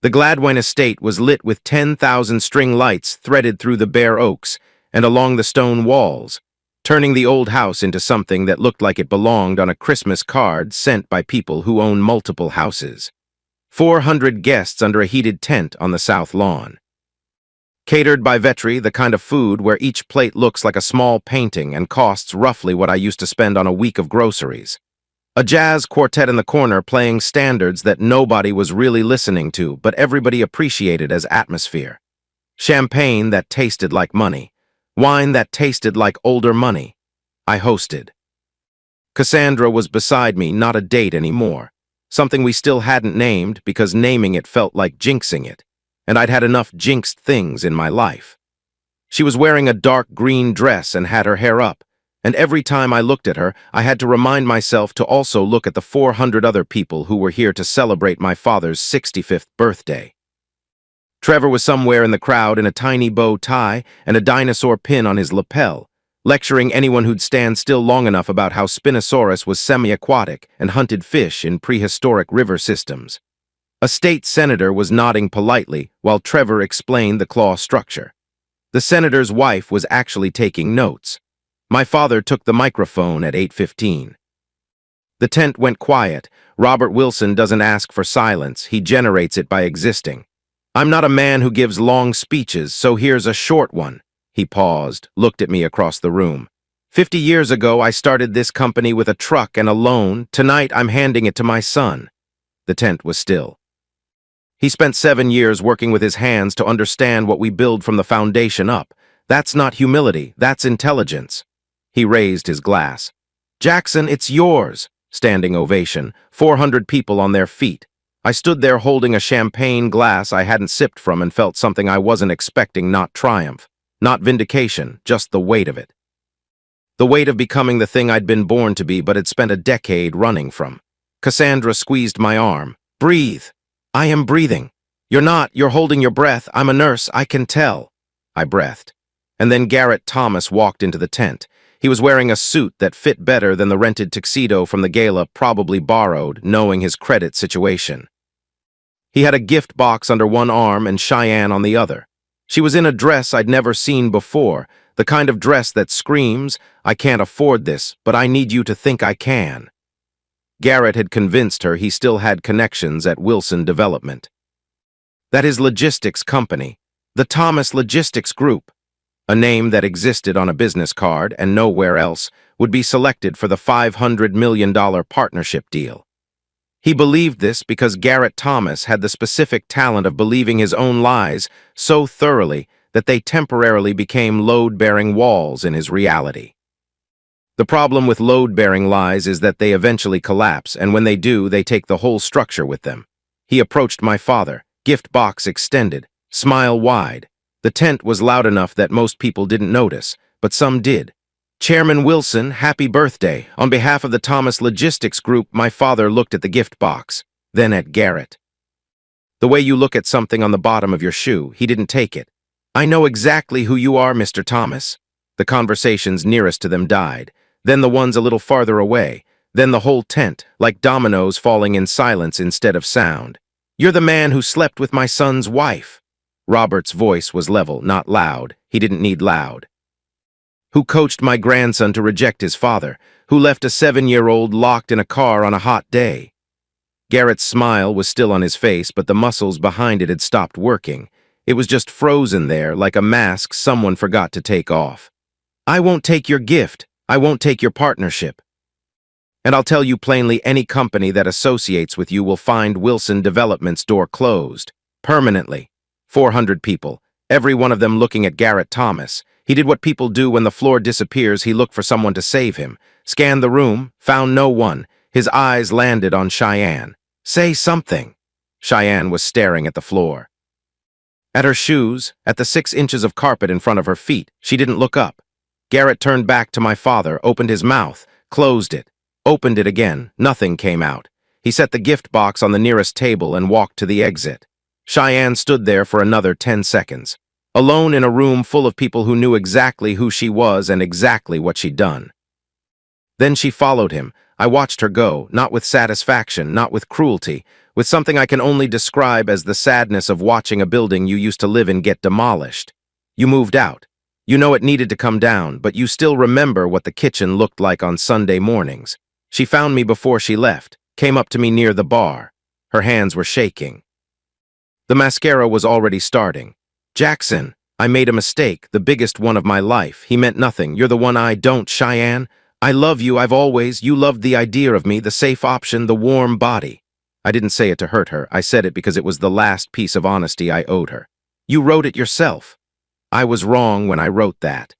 The Gladwin estate was lit with 10,000 string lights threaded through the bare oaks and along the stone walls, turning the old house into something that looked like it belonged on a Christmas card sent by people who own multiple houses. 400 guests under a heated tent on the south lawn. Catered by Vetri, the kind of food where each plate looks like a small painting and costs roughly what I used to spend on a week of groceries. A jazz quartet in the corner playing standards that nobody was really listening to, but everybody appreciated as atmosphere. Champagne that tasted like money. Wine that tasted like older money. I hosted. Cassandra was beside me, not a date anymore. Something we still hadn't named because naming it felt like jinxing it. And I'd had enough jinxed things in my life. She was wearing a dark green dress and had her hair up, and every time I looked at her, I had to remind myself to also look at the 400 other people who were here to celebrate my father's 65th birthday. Trevor was somewhere in the crowd in a tiny bow tie and a dinosaur pin on his lapel, lecturing anyone who'd stand still long enough about how Spinosaurus was semi-aquatic and hunted fish in prehistoric river systems. A state senator was nodding politely while Trevor explained the claw structure. The senator's wife was actually taking notes. My father took the microphone at 8:15. The tent went quiet. Robert Wilson doesn't ask for silence, he generates it by existing. "I'm not a man who gives long speeches, so here's a short one." He paused, looked at me across the room. 50 years ago, I started this company with a truck and a loan. Tonight, I'm handing it to my son." The tent was still. He spent 7 years working with his hands to understand what we build from the foundation up. That's not humility, that's intelligence. He raised his glass. "Jackson, it's yours." Standing ovation, 400 people on their feet. I stood there holding a champagne glass I hadn't sipped from and felt something I wasn't expecting, not triumph, not vindication, just the weight of it. The weight of becoming the thing I'd been born to be but had spent a decade running from. Cassandra squeezed my arm. "Breathe." "I am breathing." "You're not, you're holding your breath. I'm a nurse, I can tell." I breathed. And then Garrett Thomas walked into the tent. He was wearing a suit that fit better than the rented tuxedo from the gala, probably borrowed, knowing his credit situation. He had a gift box under one arm and Cheyenne on the other. She was in a dress I'd never seen before, The kind of dress that screams, "I can't afford this, but I need you to think I can." Garrett had convinced her he still had connections at Wilson Development. That his logistics company, the Thomas Logistics Group, a name that existed on a business card and nowhere else, would be selected for the $500 million partnership deal. He believed this because Garrett Thomas had the specific talent of believing his own lies so thoroughly that they temporarily became load-bearing walls in his reality. The problem with load-bearing lies is that they eventually collapse, and when they do, they take the whole structure with them. He approached my father, gift box extended, smile wide. The tent was loud enough that most people didn't notice, but some did. "Chairman Wilson, happy birthday. On behalf of the Thomas Logistics Group," my father looked at the gift box, then at Garrett. "The way you look at something on the bottom of your shoe, he didn't take it. I know exactly who you are, Mr. Thomas." The conversations nearest to them died, then the ones a little farther away, then the whole tent, like dominoes falling in silence instead of sound. "You're the man who slept with my son's wife." Robert's voice was level, not loud. He didn't need loud. "Who coached my grandson to reject his father, who left a 7-year-old locked in a car on a hot day." Garrett's smile was still on his face, but the muscles behind it had stopped working. It was just frozen there, like a mask someone forgot to take off. "I won't take your gift. I won't take your partnership. And I'll tell you plainly, any company that associates with you will find Wilson Development's door closed. Permanently. 400 people, every one of them looking at Garrett Thomas. He did what people do when the floor disappears. He looked for someone to save him. Scanned the room, found no one. His eyes landed on Cheyenne. "Say something." Cheyenne was staring at the floor. At her shoes, at the 6 inches of carpet in front of her feet. She didn't look up. Garrett turned back to my father, opened his mouth, closed it, opened it again. Nothing came out. He set the gift box on the nearest table and walked to the exit. Cheyenne stood there for another 10 seconds, alone in a room full of people who knew exactly who she was and exactly what she'd done. Then she followed him. I watched her go, not with satisfaction, not with cruelty, with something I can only describe as the sadness of watching a building you used to live in get demolished. You moved out. You know it needed to come down, but you still remember what the kitchen looked like on Sunday mornings. She found me before she left, came up to me near the bar. Her hands were shaking. The mascara was already starting. "Jackson, I made a mistake, the biggest one of my life. He meant nothing. You're the one I don't, Cheyenne. I love you, you loved the idea of me, the safe option, the warm body." I didn't say it to hurt her. I said it because it was the last piece of honesty I owed her. "You wrote it yourself." "I was wrong when I wrote that."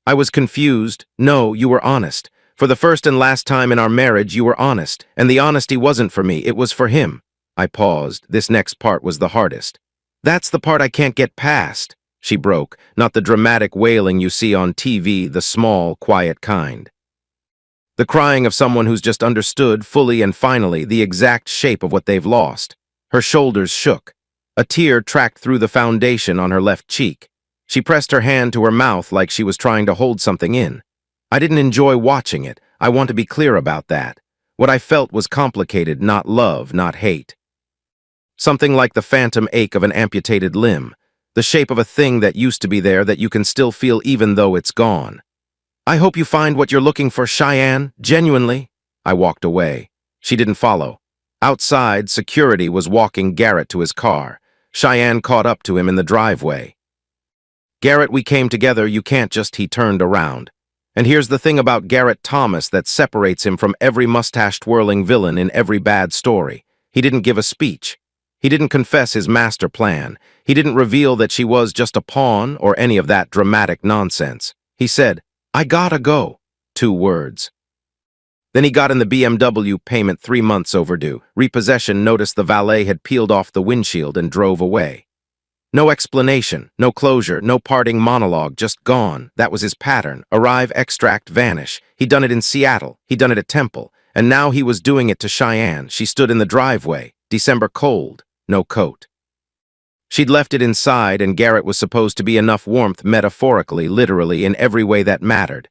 I was confused. "No, you were honest. For the first and last time in our marriage, you were honest, and the honesty wasn't for me, it was for him." I paused. This next part was the hardest. "That's the part I can't get past." She broke, not the dramatic wailing you see on TV, the small, quiet kind. The crying of someone who's just understood fully and finally the exact shape of what they've lost. Her shoulders shook. A tear tracked through the foundation on her left cheek. She pressed her hand to her mouth like she was trying to hold something in. I didn't enjoy watching it. I want to be clear about that. What I felt was complicated, not love, not hate. Something like the phantom ache of an amputated limb, the shape of a thing that used to be there that you can still feel even though it's gone. "I hope you find what you're looking for, Cheyenne, genuinely." I walked away. She didn't follow. Outside, security was walking Garrett to his car. Cheyenne caught up to him in the driveway. "Garrett, we came together, you can't just..." He turned around. And here's the thing about Garrett Thomas that separates him from every mustache-twirling villain in every bad story. He didn't give a speech. He didn't confess his master plan. He didn't reveal that she was just a pawn or any of that dramatic nonsense. He said, "I gotta go." 2 words. Then he got in the BMW, payment 3 months overdue. Repossession, noticed the valet had peeled off the windshield and drove away. No explanation, no closure, no parting monologue, just gone. That was his pattern. Arrive, extract, vanish. He'd done it in Seattle. He'd done it at Temple. And now he was doing it to Cheyenne. She stood in the driveway. December cold. No coat. She'd left it inside, and Garrett was supposed to be enough warmth metaphorically, literally, in every way that mattered.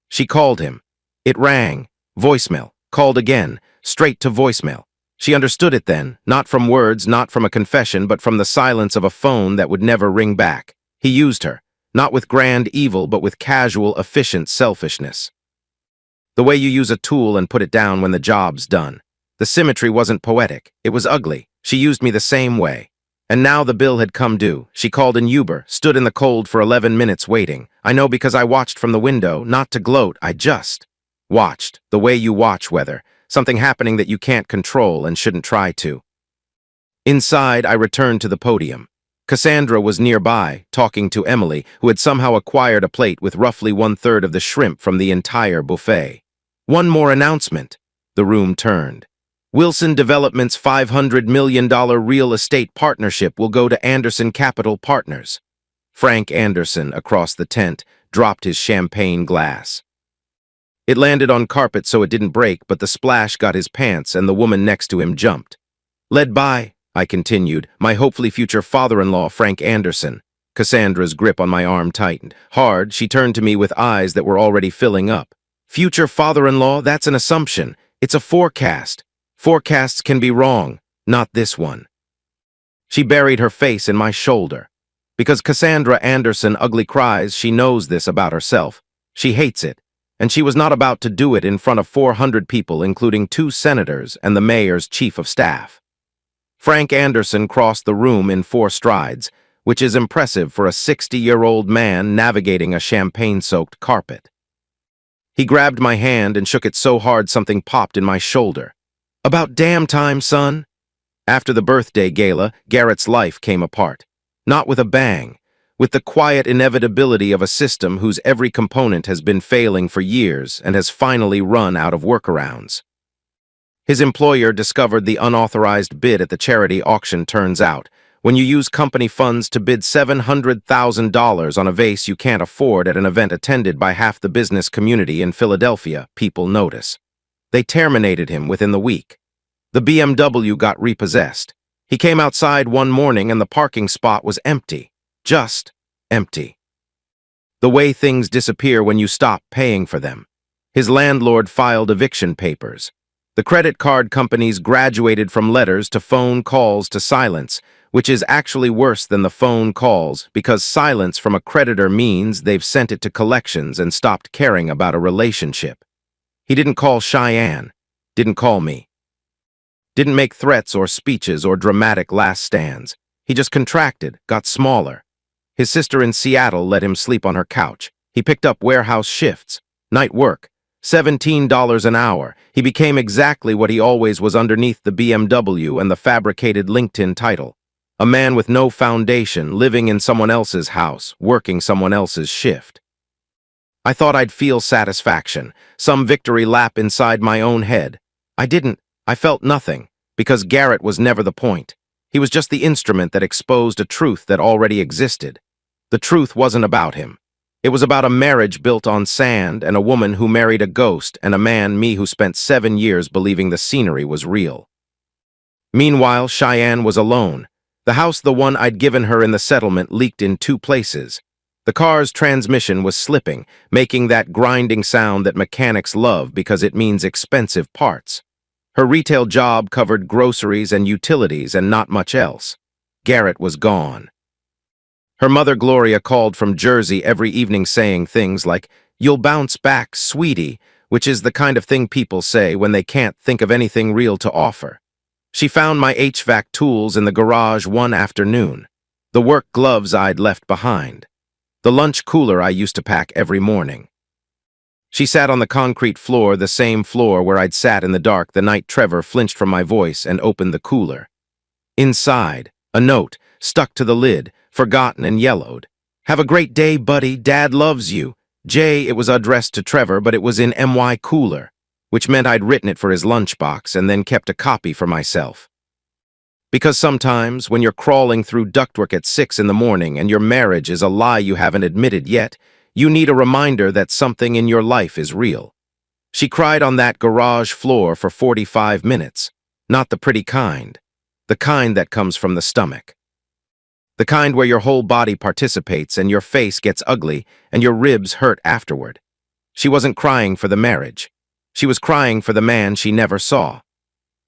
She called him. It rang. Voicemail. Called again. Straight to voicemail. She understood it then, not from words, not from a confession, but from the silence of a phone that would never ring back. He used her. Not with grand evil, but with casual, efficient selfishness. The way you use a tool and put it down when the job's done. The symmetry wasn't poetic. It was ugly. She used me the same way. And now the bill had come due. She called an Uber, stood in the cold for 11 minutes waiting. I know because I watched from the window, not to gloat, I just watched. The way you watch weather. Something happening that you can't control and shouldn't try to. Inside, I returned to the podium. Cassandra was nearby, talking to Emily, who had somehow acquired a plate with roughly 1/3 of the shrimp from the entire buffet. One more announcement. The room turned. Wilson Development's $500 million real estate partnership will go to Anderson Capital Partners. Frank Anderson, across the tent, dropped his champagne glass. It landed on carpet so it didn't break, but the splash got his pants and the woman next to him jumped. Led by, I continued, my hopefully future father-in-law, Frank Anderson. Cassandra's grip on my arm tightened. Hard, she turned to me with eyes that were already filling up. Future father-in-law, that's an assumption. It's a forecast. Forecasts can be wrong, not this one. She buried her face in my shoulder. Because Cassandra Anderson ugly cries, she knows this about herself. She hates it, and she was not about to do it in front of 400 people, including 2 senators and the mayor's chief of staff. Frank Anderson crossed the room in 4 strides, which is impressive for a 60-year-old man navigating a champagne-soaked carpet. He grabbed my hand and shook it so hard something popped in my shoulder. About damn time, son. After the birthday gala, Garrett's life came apart. Not with a bang, with the quiet inevitability of a system whose every component has been failing for years and has finally run out of workarounds. His employer discovered the unauthorized bid at the charity auction. Turns out, when you use company funds to bid $700,000 on a vase you can't afford at an event attended by half the business community in Philadelphia, people notice. They terminated him within the week. The BMW got repossessed. He came outside one morning and the parking spot was empty. Just empty. The way things disappear when you stop paying for them. His landlord filed eviction papers. The credit card companies graduated from letters to phone calls to silence, which is actually worse than the phone calls because silence from a creditor means they've sent it to collections and stopped caring about a relationship. He didn't call Cheyenne, didn't call me. Didn't make threats or speeches or dramatic last stands. He just contracted, got smaller. His sister in Seattle let him sleep on her couch. He picked up warehouse shifts, night work, $17 an hour. He became exactly what he always was underneath the BMW and the fabricated LinkedIn title. A man with no foundation, living in someone else's house, working someone else's shift. I thought I'd feel satisfaction, some victory lap inside my own head. I didn't. I felt nothing, because Garrett was never the point. He was just the instrument that exposed a truth that already existed. The truth wasn't about him. It was about a marriage built on sand and a woman who married a ghost and a man, me, who spent 7 years believing the scenery was real. Meanwhile, Cheyenne was alone. The house, the one I'd given her in the settlement, leaked in 2 places. The car's transmission was slipping, making that grinding sound that mechanics love because it means expensive parts. Her retail job covered groceries and utilities and not much else. Garrett was gone. Her mother, Gloria, called from Jersey every evening saying things like, "You'll bounce back, sweetie," which is the kind of thing people say when they can't think of anything real to offer. She found my HVAC tools in the garage one afternoon, the work gloves I'd left behind, the lunch cooler I used to pack every morning. She sat on the concrete floor, the same floor where I'd sat in the dark the night Trevor flinched from my voice and opened the cooler. Inside, a note, stuck to the lid, forgotten and yellowed. "Have a great day, buddy. Dad loves you." It was addressed to Trevor, but it was in MY Cooler, which meant I'd written it for his lunchbox and then kept a copy for myself. Because sometimes, when you're crawling through ductwork at 6 in the morning and your marriage is a lie you haven't admitted yet, you need a reminder that something in your life is real. She cried on that garage floor for 45 minutes. Not the pretty kind. The kind that comes from the stomach. The kind where your whole body participates and your face gets ugly and your ribs hurt afterward. She wasn't crying for the marriage. She was crying for the man she never saw.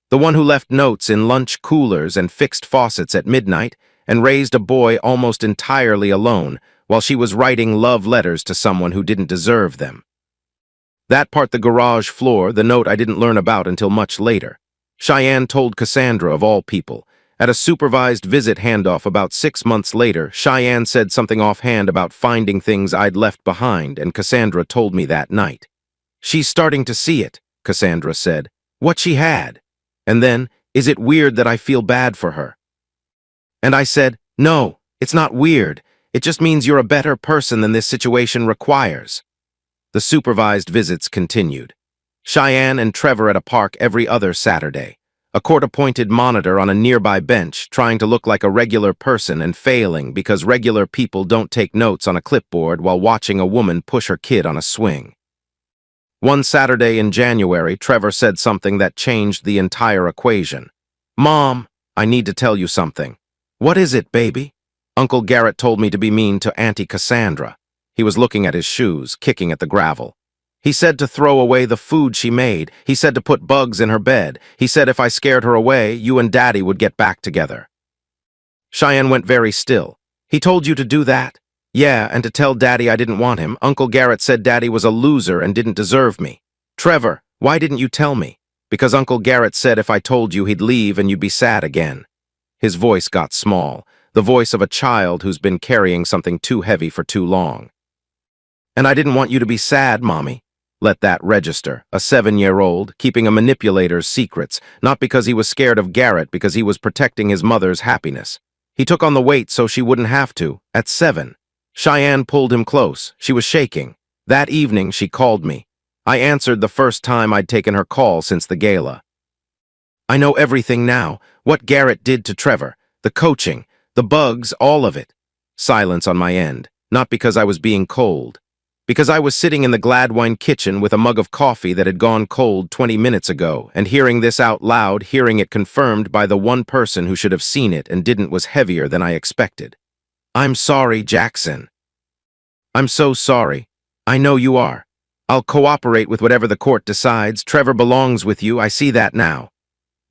The one who left notes in lunch coolers and fixed faucets at midnight and raised a boy almost entirely alone while she was writing love letters to someone who didn't deserve them. That part, the garage floor, the note I didn't learn about until much later. Cheyenne told Cassandra, of all people. At a supervised visit handoff about 6 months later, Cheyenne said something offhand about finding things I'd left behind, and Cassandra told me that night. "She's starting to see it," Cassandra said. "What she had." And then, "Is it weird that I feel bad for her?" And I said, "No, it's not weird. It just means you're a better person than this situation requires." The supervised visits continued. Cheyenne and Trevor at a park every other Saturday. A court-appointed monitor on a nearby bench, trying to look like a regular person and failing because regular people don't take notes on a clipboard while watching a woman push her kid on a swing. One Saturday in January, Trevor said something that changed the entire equation. "Mom, I need to tell you something." "What is it, baby?" "Uncle Garrett told me to be mean to Auntie Cassandra." He was looking at his shoes, kicking at the gravel. "He said to throw away the food she made. He said to put bugs in her bed. He said if I scared her away, you and Daddy would get back together." Cheyenne went very still. "He told you to do that?" "Yeah, and to tell Daddy I didn't want him. Uncle Garrett said Daddy was a loser and didn't deserve me." "Trevor, why didn't you tell me?" "Because Uncle Garrett said if I told you he'd leave and you'd be sad again." His voice got small, the voice of a child who's been carrying something too heavy for too long. "And I didn't want you to be sad, Mommy." Let that register. A 7-year-old, keeping a manipulator's secrets, not because he was scared of Garrett, because he was protecting his mother's happiness. He took on the weight so she wouldn't have to, at 7. Cheyenne pulled him close. She was shaking. That evening, she called me. I answered the first time I'd taken her call since the gala. "I know everything now. What Garrett did to Trevor. The coaching. The bugs, all of it." Silence on my end. Not because I was being cold. Because I was sitting in the Gladwine kitchen with a mug of coffee that had gone cold 20 minutes ago, and hearing this out loud, hearing it confirmed by the one person who should have seen it and didn't, was heavier than I expected. "I'm sorry, Jackson." "I'm so sorry. I know you are. I'll cooperate with whatever the court decides. Trevor belongs with you, I see that now."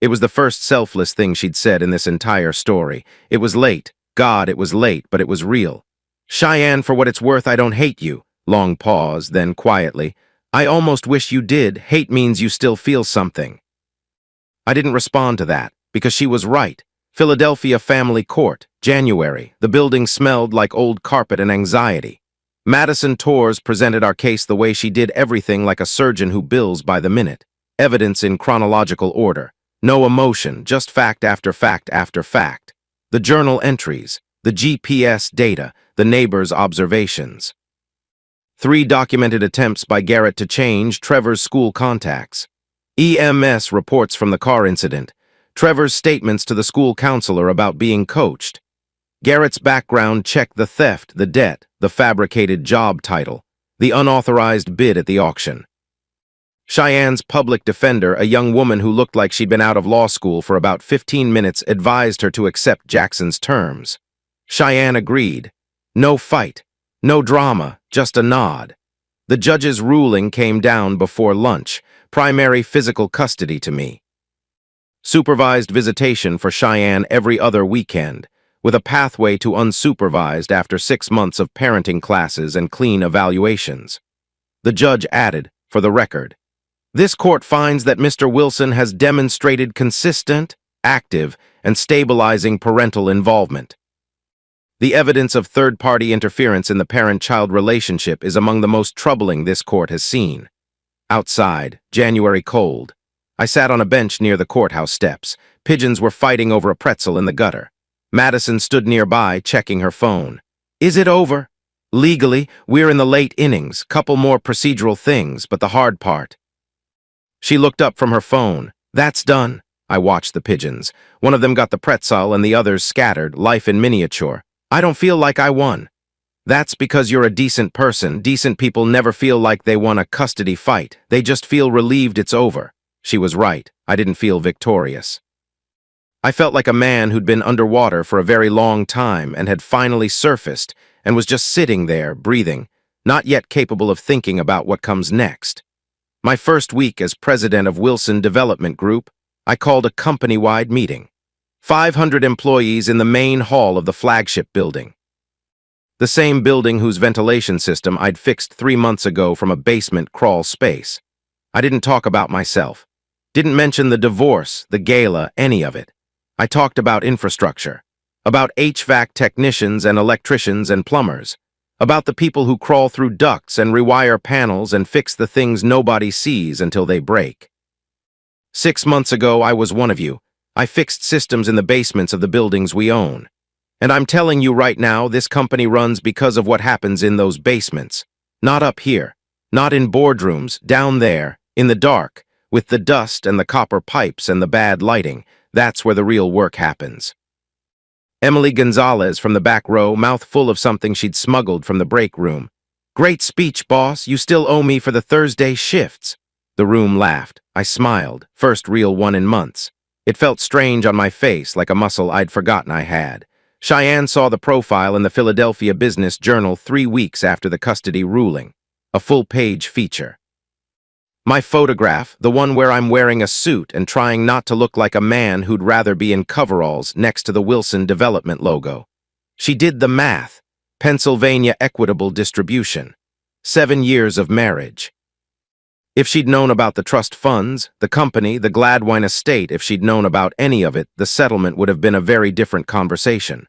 It was the first selfless thing she'd said in this entire story. It was late. God, it was late, but it was real. "Cheyenne, for what it's worth, I don't hate you." Long pause, then quietly, "I almost wish you did. Hate means you still feel something." I didn't respond to that, because she was right. Philadelphia Family Court, January. The building smelled like old carpet and anxiety. Madison Torres presented our case the way she did, everything like a surgeon who bills by the minute. Evidence in chronological order. No emotion, just fact after fact after fact. The journal entries, the GPS data, the neighbors' observations. 3 documented attempts by Garrett to change Trevor's school contacts. EMS reports from the car incident. Trevor's statements to the school counselor about being coached. Garrett's background check, the theft, the debt, the fabricated job title, the unauthorized bid at the auction. Cheyenne's public defender, a young woman who looked like she'd been out of law school for about 15 minutes, advised her to accept Jackson's terms. Cheyenne agreed. No fight. No drama, just a nod. The judge's ruling came down before lunch, primary physical custody to me. Supervised visitation for Cheyenne every other weekend, with a pathway to unsupervised after 6 months of parenting classes and clean evaluations. The judge added, for the record, "This court finds that Mr. Wilson has demonstrated consistent, active, and stabilizing parental involvement. The evidence of third-party interference in the parent-child relationship is among the most troubling this court has seen." Outside, January cold. I sat on a bench near the courthouse steps. Pigeons were fighting over a pretzel in the gutter. Madison stood nearby, checking her phone. "Is it over?" "Legally, we're in the late innings, couple more procedural things, but the hard part." She looked up from her phone. "That's done." I watched the pigeons. One of them got the pretzel and the others scattered, life in miniature. "I don't feel like I won." "That's because you're a decent person. Decent people never feel like they won a custody fight. They just feel relieved it's over." She was right. I didn't feel victorious. I felt like a man who'd been underwater for a very long time and had finally surfaced and was just sitting there, breathing, not yet capable of thinking about what comes next. My first week as president of Wilson Development Group, I called a company-wide meeting. 500 employees in the main hall of the flagship building. The same building whose ventilation system I'd fixed 3 months ago from a basement crawl space. I didn't talk about myself. Didn't mention the divorce, the gala, any of it. I talked about infrastructure. About HVAC technicians and electricians and plumbers. About the people who crawl through ducts and rewire panels and fix the things nobody sees until they break. 6 months ago, I was one of you. I fixed systems in the basements of the buildings we own. And I'm telling you right now, this company runs because of what happens in those basements. Not up here. Not in boardrooms, down there, in the dark, with the dust and the copper pipes and the bad lighting. That's where the real work happens. Emily Gonzalez from the back row, mouth full of something she'd smuggled from the break room. Great speech, boss. You still owe me for the Thursday shifts. The room laughed. I smiled, first real one in months. It felt strange on my face, like a muscle I'd forgotten I had. Cheyenne saw the profile in the Philadelphia Business Journal 3 weeks after the custody ruling. A full-page feature. My photograph, the one where I'm wearing a suit and trying not to look like a man who'd rather be in coveralls next to the Wilson Development logo. She did the math. Pennsylvania Equitable Distribution. 7 years of marriage. If she'd known about the trust funds, the company, the Gladwine estate, if she'd known about any of it, the settlement would have been a very different conversation.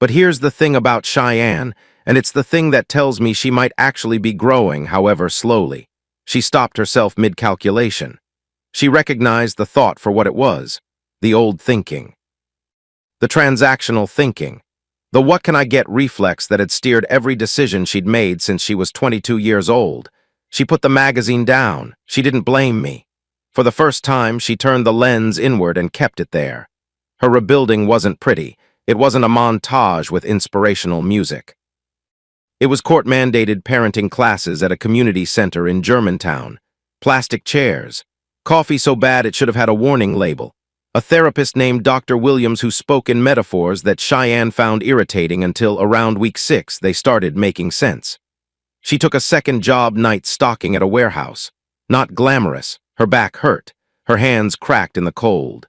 But here's the thing about Cheyenne, and it's the thing that tells me she might actually be growing, however slowly. She stopped herself mid-calculation. She recognized the thought for what it was, the old thinking. The transactional thinking. The what can I get reflex that had steered every decision she'd made since she was 22 years old. She put the magazine down. She didn't blame me. For the first time, she turned the lens inward and kept it there. Her rebuilding wasn't pretty. It wasn't a montage with inspirational music. It was court-mandated parenting classes at a community center in Germantown. Plastic chairs. Coffee so bad it should have had a warning label. A therapist named Dr. Williams who spoke in metaphors that Cheyenne found irritating until around week 6 they started making sense. She took a second job night stocking at a warehouse. Not glamorous. Her back hurt. Her hands cracked in the cold.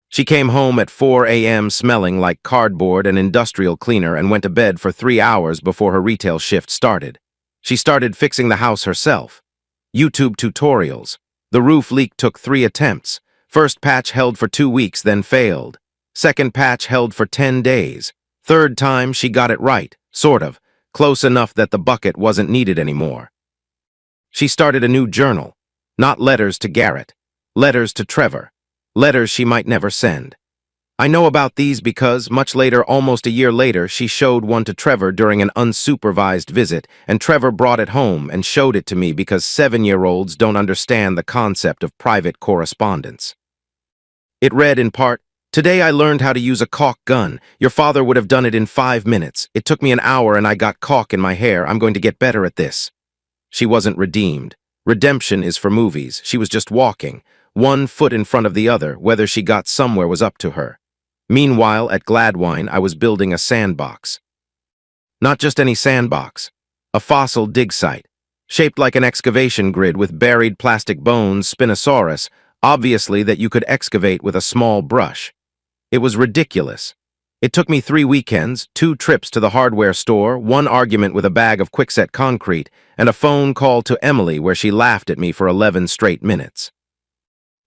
She came home at 4 a.m. smelling like cardboard and industrial cleaner and went to bed for 3 hours before her retail shift started. She started fixing the house herself. YouTube tutorials. The roof leak took 3 attempts. First patch held for 2 weeks, then failed. Second patch held for 10 days. Third time, she got it right, sort of, close enough that the bucket wasn't needed anymore. She started a new journal. Not letters to Garrett. Letters to Trevor. Letters she might never send. I know about these because, much later, almost a year later, she showed one to Trevor during an unsupervised visit, and Trevor brought it home and showed it to me because 7-year-olds don't understand the concept of private correspondence. It read in part, "Today I learned how to use a caulk gun. Your father would have done it in 5 minutes. It took me an hour and I got caulk in my hair. I'm going to get better at this." She wasn't redeemed. Redemption is for movies. She was just walking. 1 foot in front of the other, whether she got somewhere was up to her. Meanwhile, at Gladwine, I was building a sandbox. Not just any sandbox. A fossil dig site. Shaped like an excavation grid with buried plastic bones, Spinosaurus, obviously that you could excavate with a small brush. It was ridiculous. It took me 3 weekends, 2 trips to the hardware store, 1 argument with a bag of quickset concrete, and a phone call to Emily where she laughed at me for 11 straight minutes.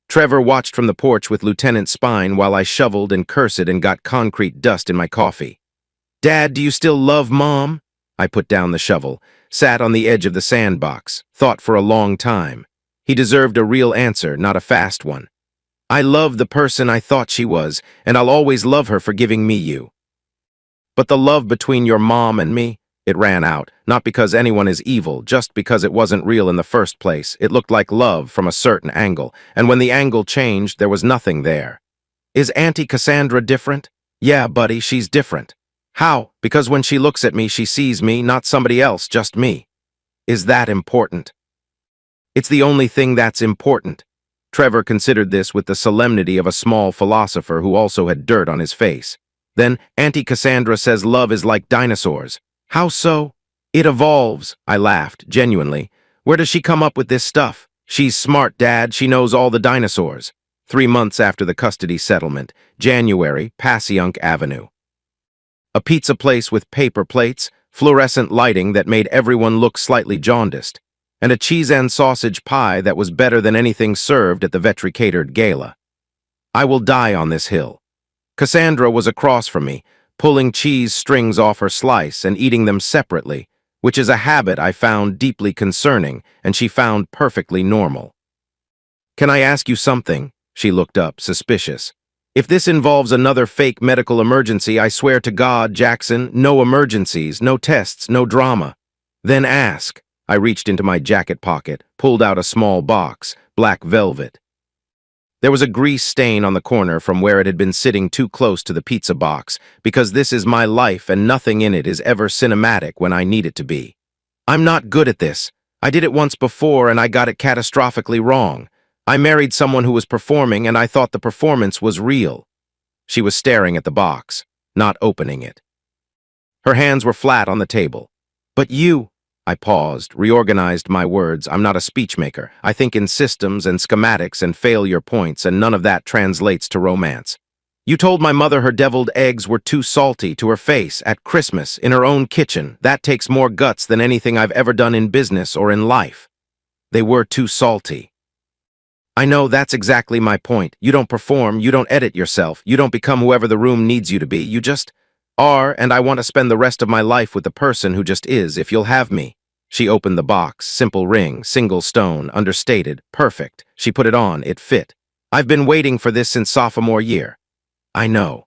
Trevor watched from the porch with Lieutenant Spine while I shoveled and cursed and got concrete dust in my coffee. "Dad, do you still love Mom?" I put down the shovel, sat on the edge of the sandbox, thought for a long time. He deserved a real answer, not a fast one. "I love the person I thought she was, and I'll always love her for giving me you." But the love between your mom and me, it ran out, not because anyone is evil, just because it wasn't real in the first place. It looked like love from a certain angle, and when the angle changed, there was nothing there. Is Auntie Cassandra different? Yeah, buddy, she's different. How? Because when she looks at me, she sees me, not somebody else, just me. Is that important? It's the only thing that's important. Trevor considered this with the solemnity of a small philosopher who also had dirt on his face. Then, Auntie Cassandra says love is like dinosaurs. How so? It evolves, I laughed, genuinely. Where does she come up with this stuff? She's smart, Dad. She knows all the dinosaurs. 3 months after the custody settlement, January, Passyunk Avenue. A pizza place with paper plates, fluorescent lighting that made everyone look slightly jaundiced, and a cheese and sausage pie that was better than anything served at the Vetri-catered gala. I will die on this hill. Cassandra was across from me, pulling cheese strings off her slice and eating them separately, which is a habit I found deeply concerning and she found perfectly normal. "Can I ask you something?" She looked up, suspicious. "If this involves another fake medical emergency, I swear to God, Jackson, no emergencies, no tests, no drama." "Then ask." I reached into my jacket pocket, pulled out a small box, black velvet. There was a grease stain on the corner from where it had been sitting too close to the pizza box, because this is my life and nothing in it is ever cinematic when I need it to be. I'm not good at this. I did it once before and I got it catastrophically wrong. I married someone who was performing and I thought the performance was real. She was staring at the box, not opening it. Her hands were flat on the table. "But you..." I paused, reorganized my words. I'm not a speechmaker. I think in systems and schematics and failure points, and none of that translates to romance. "You told my mother her deviled eggs were too salty to her face at Christmas in her own kitchen. That takes more guts than anything I've ever done in business or in life." "They were too salty." "I know, that's exactly my point. You don't perform, you don't edit yourself, you don't become whoever the room needs you to be. You just are, and I want to spend the rest of my life with the person who just is, if you'll have me." She opened the box, simple ring, single stone, understated, perfect. She put it on, it fit. "I've been waiting for this since sophomore year." "I know."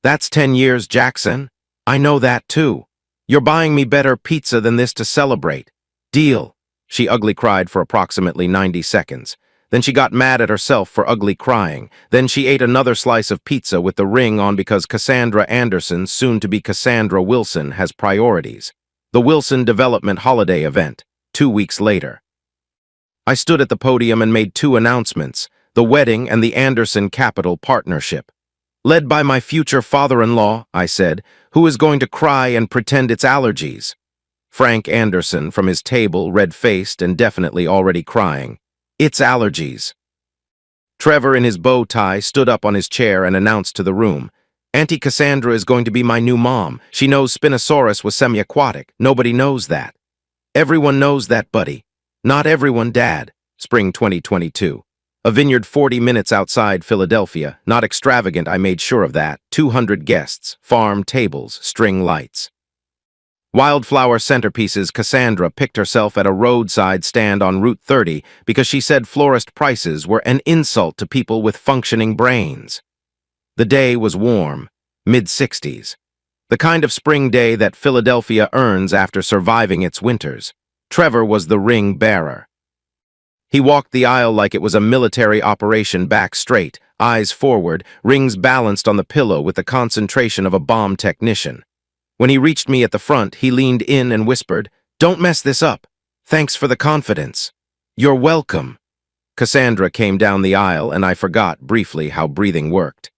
"That's 10 years, Jackson." "I know that too. You're buying me better pizza than this to celebrate." "Deal." She ugly cried for approximately 90 seconds. Then she got mad at herself for ugly crying. Then she ate another slice of pizza with the ring on because Cassandra Anderson, soon to be Cassandra Wilson, has priorities. The Wilson Development Holiday Event, 2 weeks later. I stood at the podium and made 2 announcements, the wedding and the Anderson Capital Partnership. "Led by my future father-in-law," I said, "who is going to cry and pretend it's allergies." Frank Anderson, from his table, red-faced and definitely already crying. "It's allergies." Trevor, in his bow tie, stood up on his chair and announced to the room, "Auntie Cassandra is going to be my new mom. She knows Spinosaurus was semi-aquatic. Nobody knows that." "Everyone knows that, buddy." "Not everyone, Dad." Spring 2022. A vineyard 40 minutes outside Philadelphia. Not extravagant, I made sure of that. 200 guests, farm tables, string lights. Wildflower centerpieces. Cassandra picked herself at a roadside stand on Route 30 because she said florist prices were an insult to people with functioning brains. The day was warm, mid-60s. The kind of spring day that Philadelphia earns after surviving its winters. Trevor was the ring bearer. He walked the aisle like it was a military operation, back straight, eyes forward, rings balanced on the pillow with the concentration of a bomb technician. When he reached me at the front, he leaned in and whispered, "Don't mess this up. Thanks for the confidence." "You're welcome." Cassandra came down the aisle, and I forgot briefly how breathing worked.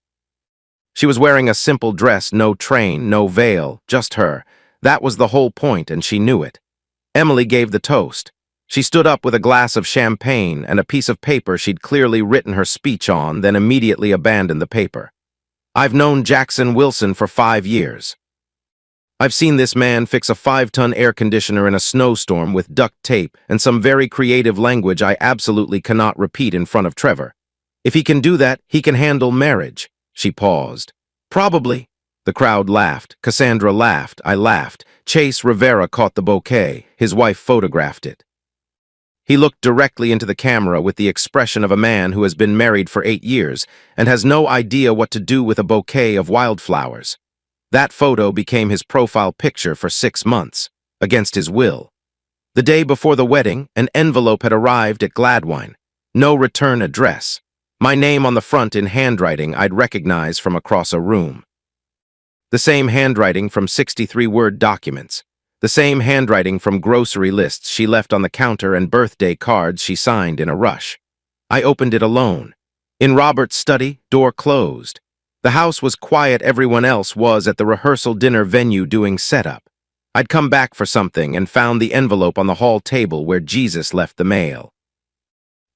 She was wearing a simple dress, no train, no veil, just her. That was the whole point, and she knew it. Emily gave the toast. She stood up with a glass of champagne and a piece of paper she'd clearly written her speech on, then immediately abandoned the paper. "I've known Jackson Wilson for 5 years. I've seen this man fix a 5-ton air conditioner in a snowstorm with duct tape and some very creative language I absolutely cannot repeat in front of Trevor. If he can do that, he can handle marriage." She paused. "Probably." The crowd laughed. Cassandra laughed. I laughed. Chase Rivera caught the bouquet. His wife photographed it. He looked directly into the camera with the expression of a man who has been married for 8 years and has no idea what to do with a bouquet of wildflowers. That photo became his profile picture for 6 months, against his will. The day before the wedding, an envelope had arrived at Gladwine. No return address. My name on the front in handwriting I'd recognize from across a room. The same handwriting from 63-word documents. The same handwriting from grocery lists she left on the counter and birthday cards she signed in a rush. I opened it alone. In Robert's study, door closed. The house was quiet. Everyone else was at the rehearsal dinner venue doing setup. I'd come back for something and found the envelope on the hall table where Jesus left the mail.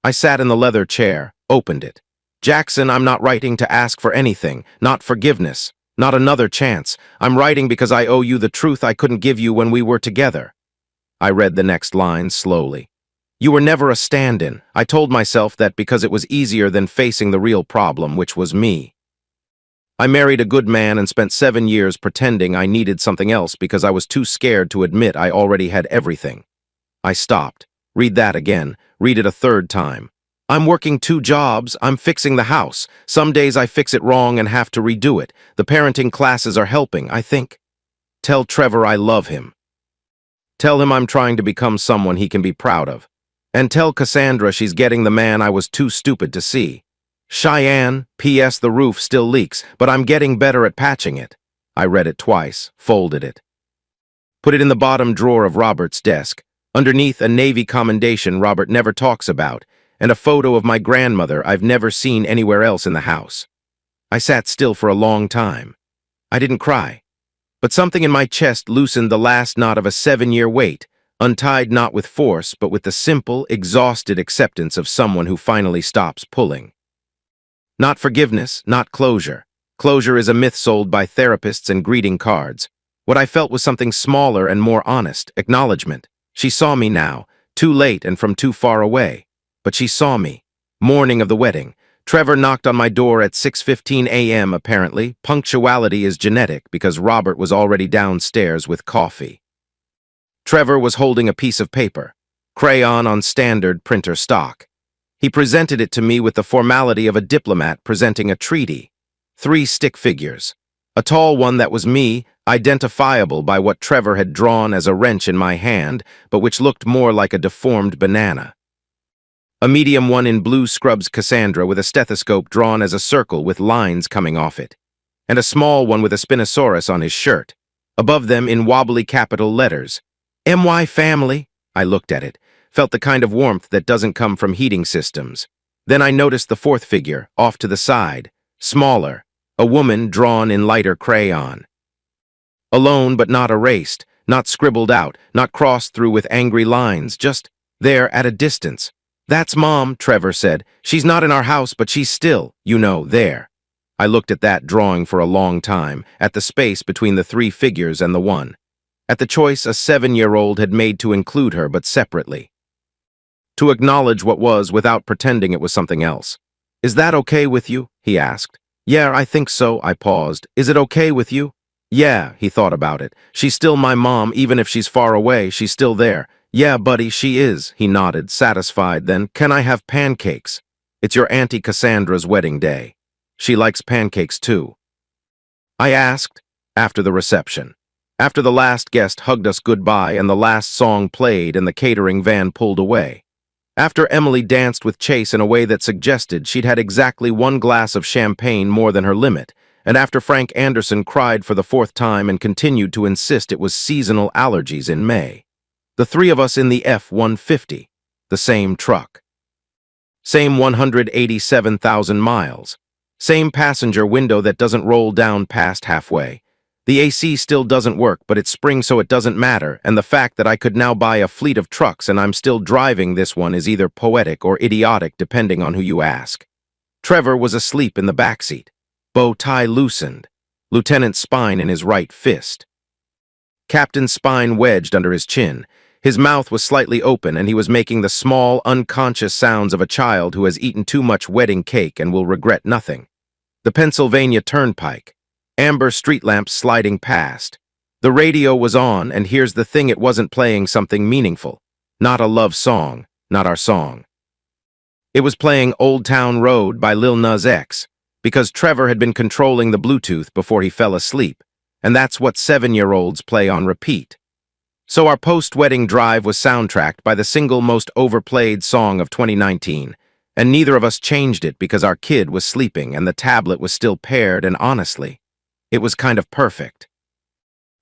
I sat in the leather chair, opened it. "Jackson, I'm not writing to ask for anything, not forgiveness, Not another chance. I'm writing because I owe you the truth I couldn't give you when we were together. I read the next line slowly. You were never a stand-in. I told myself that because it was easier than facing the real problem, which was me. I married a good man and spent 7 years pretending I needed something else because I was too scared to admit I already had everything. I stopped. Read that again. Read it a third time. I'm working 2 jobs. I'm fixing the house. Some days I fix it wrong and have to redo it. The parenting classes are helping, I think. Tell Trevor I love him. Tell him I'm trying to become someone he can be proud of. And tell Cassandra she's getting the man I was too stupid to see. Cheyenne, P.S. The roof still leaks, but I'm getting better at patching it. I read it twice, folded it. Put it in the bottom drawer of Robert's desk, underneath a Navy commendation Robert never talks about, and a photo of my grandmother I've never seen anywhere else in the house. I sat still for a long time. I didn't cry, but something in my chest loosened the last knot of a 7-year wait, untied not with force, but with the simple, exhausted acceptance of someone who finally stops pulling. Not forgiveness, not closure. Closure is a myth sold by therapists and greeting cards. What I felt was something smaller and more honest, acknowledgement. She saw me now, too late and from too far away. But she saw me. Morning of the wedding. Trevor knocked on my door at 6:15 a.m. apparently. Punctuality is genetic because Robert was already downstairs with coffee. Trevor was holding a piece of paper, crayon on standard printer stock. He presented it to me with the formality of a diplomat presenting a treaty. 3 stick figures. A tall one that was me, identifiable by what Trevor had drawn as a wrench in my hand, but which looked more like a deformed banana. A medium one in blue scrubs Cassandra with a stethoscope drawn as a circle with lines coming off it. And a small one with a Spinosaurus on his shirt. Above them in wobbly capital letters. M.Y. Family. I looked at it. Felt the kind of warmth that doesn't come from heating systems. Then I noticed the 4th figure, off to the side, smaller, a woman drawn in lighter crayon. Alone but not erased, not scribbled out, not crossed through with angry lines, just there at a distance. That's Mom, Trevor said. She's not in our house, but she's still, you know, there. I looked at that drawing for a long time, at the space between the 3 figures and the one. At the choice a 7-year-old had made to include her, but separately. To acknowledge what was without pretending it was something else. Is that okay with you? He asked. Yeah, I think so, I paused. Is it okay with you? Yeah, he thought about it. She's still my mom, even if she's far away, she's still there. Yeah, buddy, she is, he nodded, satisfied. Then, can I have pancakes? It's your Auntie Cassandra's wedding day. She likes pancakes too. I asked, after the reception. After the last guest hugged us goodbye and the last song played and the catering van pulled away. After Emily danced with Chase in a way that suggested she'd had exactly 1 glass of champagne more than her limit, and after Frank Anderson cried for the 4th time and continued to insist it was seasonal allergies in May. The 3 of us in the F-150, the same truck. Same 187,000 miles. Same passenger window that doesn't roll down past halfway. The AC still doesn't work, but it's spring so it doesn't matter, and the fact that I could now buy a fleet of trucks and I'm still driving this one is either poetic or idiotic depending on who you ask. Trevor was asleep in the backseat. Bow tie loosened. Lieutenant Spine in his right fist. Captain Spine wedged under his chin. His mouth was slightly open and he was making the small, unconscious sounds of a child who has eaten too much wedding cake and will regret nothing. The Pennsylvania Turnpike. Amber street lamps sliding past. The radio was on, and here's the thing, it wasn't playing something meaningful. Not a love song, not our song. It was playing Old Town Road by Lil Nas X, because Trevor had been controlling the Bluetooth before he fell asleep, and that's what 7-year-olds play on repeat. So our post-wedding drive was soundtracked by the single most overplayed song of 2019, and neither of us changed it because our kid was sleeping and the tablet was still paired, and honestly, it was kind of perfect.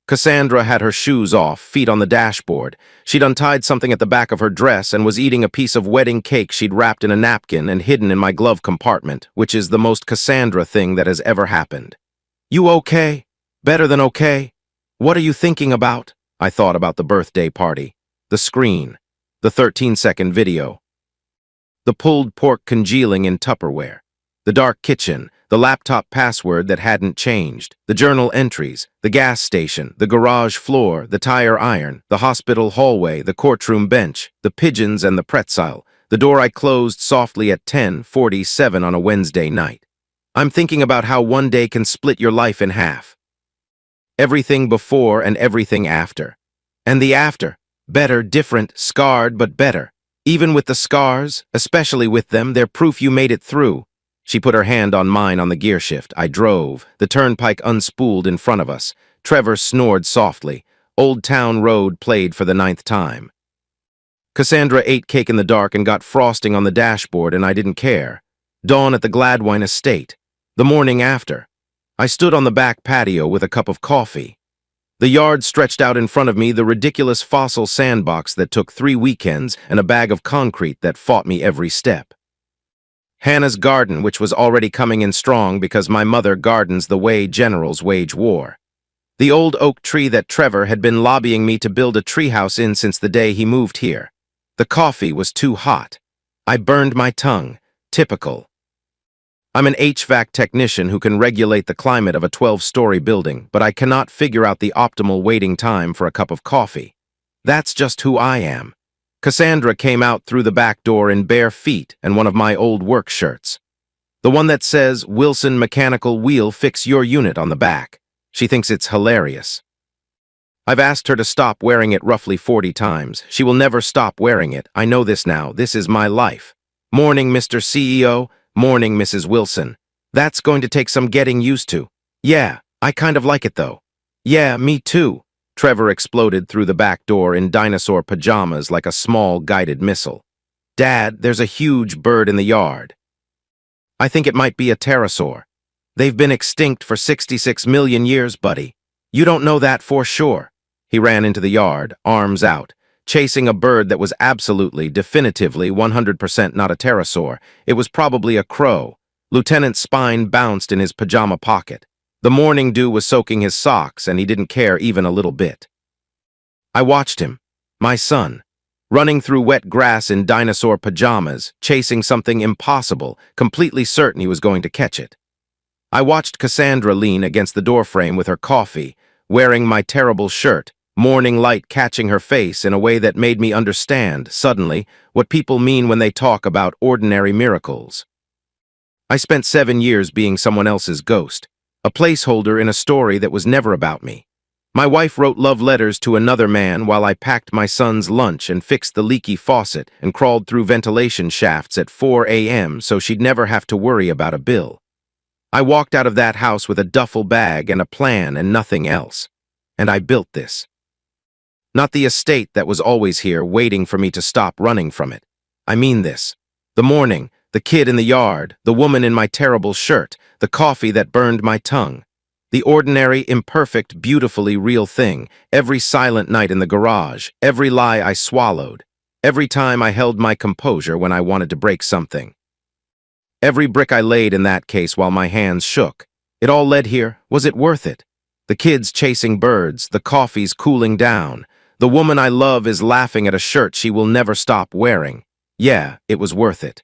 Cassandra had her shoes off, feet on the dashboard. She'd untied something at the back of her dress and was eating a piece of wedding cake she'd wrapped in a napkin and hidden in my glove compartment, which is the most Cassandra thing that has ever happened. You okay? Better than okay? What are you thinking about? I thought about the birthday party, the screen, the 13-second video, the pulled pork congealing in Tupperware, the dark kitchen, the laptop password that hadn't changed, the journal entries, the gas station, the garage floor, the tire iron, the hospital hallway, the courtroom bench, the pigeons and the pretzel, the door I closed softly at 10:47 on a Wednesday night. I'm thinking about how one day can split your life in half. Everything before and everything after. And the after. Better, different, scarred, but better. Even with the scars, especially with them, they're proof you made it through. She put her hand on mine on the gear shift. I drove. The turnpike unspooled in front of us. Trevor snored softly. Old Town Road played for the 9th time. Cassandra ate cake in the dark and got frosting on the dashboard, and I didn't care. Dawn at the Gladwine estate. The morning after. I stood on the back patio with a cup of coffee. The yard stretched out in front of me, the ridiculous fossil sandbox that took 3 weekends and a bag of concrete that fought me every step. Hannah's garden, which was already coming in strong because my mother gardens the way generals wage war. The old oak tree that Trevor had been lobbying me to build a treehouse in since the day he moved here. The coffee was too hot. I burned my tongue. Typical. I'm an HVAC technician who can regulate the climate of a 12-story building, but I cannot figure out the optimal waiting time for a cup of coffee. That's just who I am. Cassandra came out through the back door in bare feet and one of my old work shirts. The one that says, Wilson Mechanical Wheel Fix Your Unit on the back. She thinks it's hilarious. I've asked her to stop wearing it roughly 40 times. She will never stop wearing it. I know this now. This is my life. Morning, Mr. CEO. Morning, Mrs. Wilson. That's going to take some getting used to. Yeah, I kind of like it though. Yeah, me too. Trevor exploded through the back door in dinosaur pajamas like a small guided missile. Dad, there's a huge bird in the yard. I think it might be a pterosaur. They've been extinct for 66 million years, buddy. You don't know that for sure. He ran into the yard, arms out, chasing a bird that was absolutely, definitively, 100% not a pterosaur. It was probably a crow. Lieutenant's spine bounced in his pajama pocket. The morning dew was soaking his socks, and he didn't care even a little bit. I watched him, my son, running through wet grass in dinosaur pajamas, chasing something impossible, completely certain he was going to catch it. I watched Cassandra lean against the doorframe with her coffee, wearing my terrible shirt, morning light catching her face in a way that made me understand, suddenly, what people mean when they talk about ordinary miracles. I spent 7 years being someone else's ghost, a placeholder in a story that was never about me. My wife wrote love letters to another man while I packed my son's lunch and fixed the leaky faucet and crawled through ventilation shafts at 4 a.m. so she'd never have to worry about a bill. I walked out of that house with a duffel bag and a plan and nothing else. And I built this. Not the estate that was always here waiting for me to stop running from it. I mean this. The morning, the kid in the yard, the woman in my terrible shirt, the coffee that burned my tongue. The ordinary, imperfect, beautifully real thing, every silent night in the garage, every lie I swallowed, every time I held my composure when I wanted to break something. Every brick I laid in that case while my hands shook. It all led here. Was it worth it? The kids chasing birds, the coffee's cooling down. The woman I love is laughing at a shirt she will never stop wearing. Yeah, it was worth it.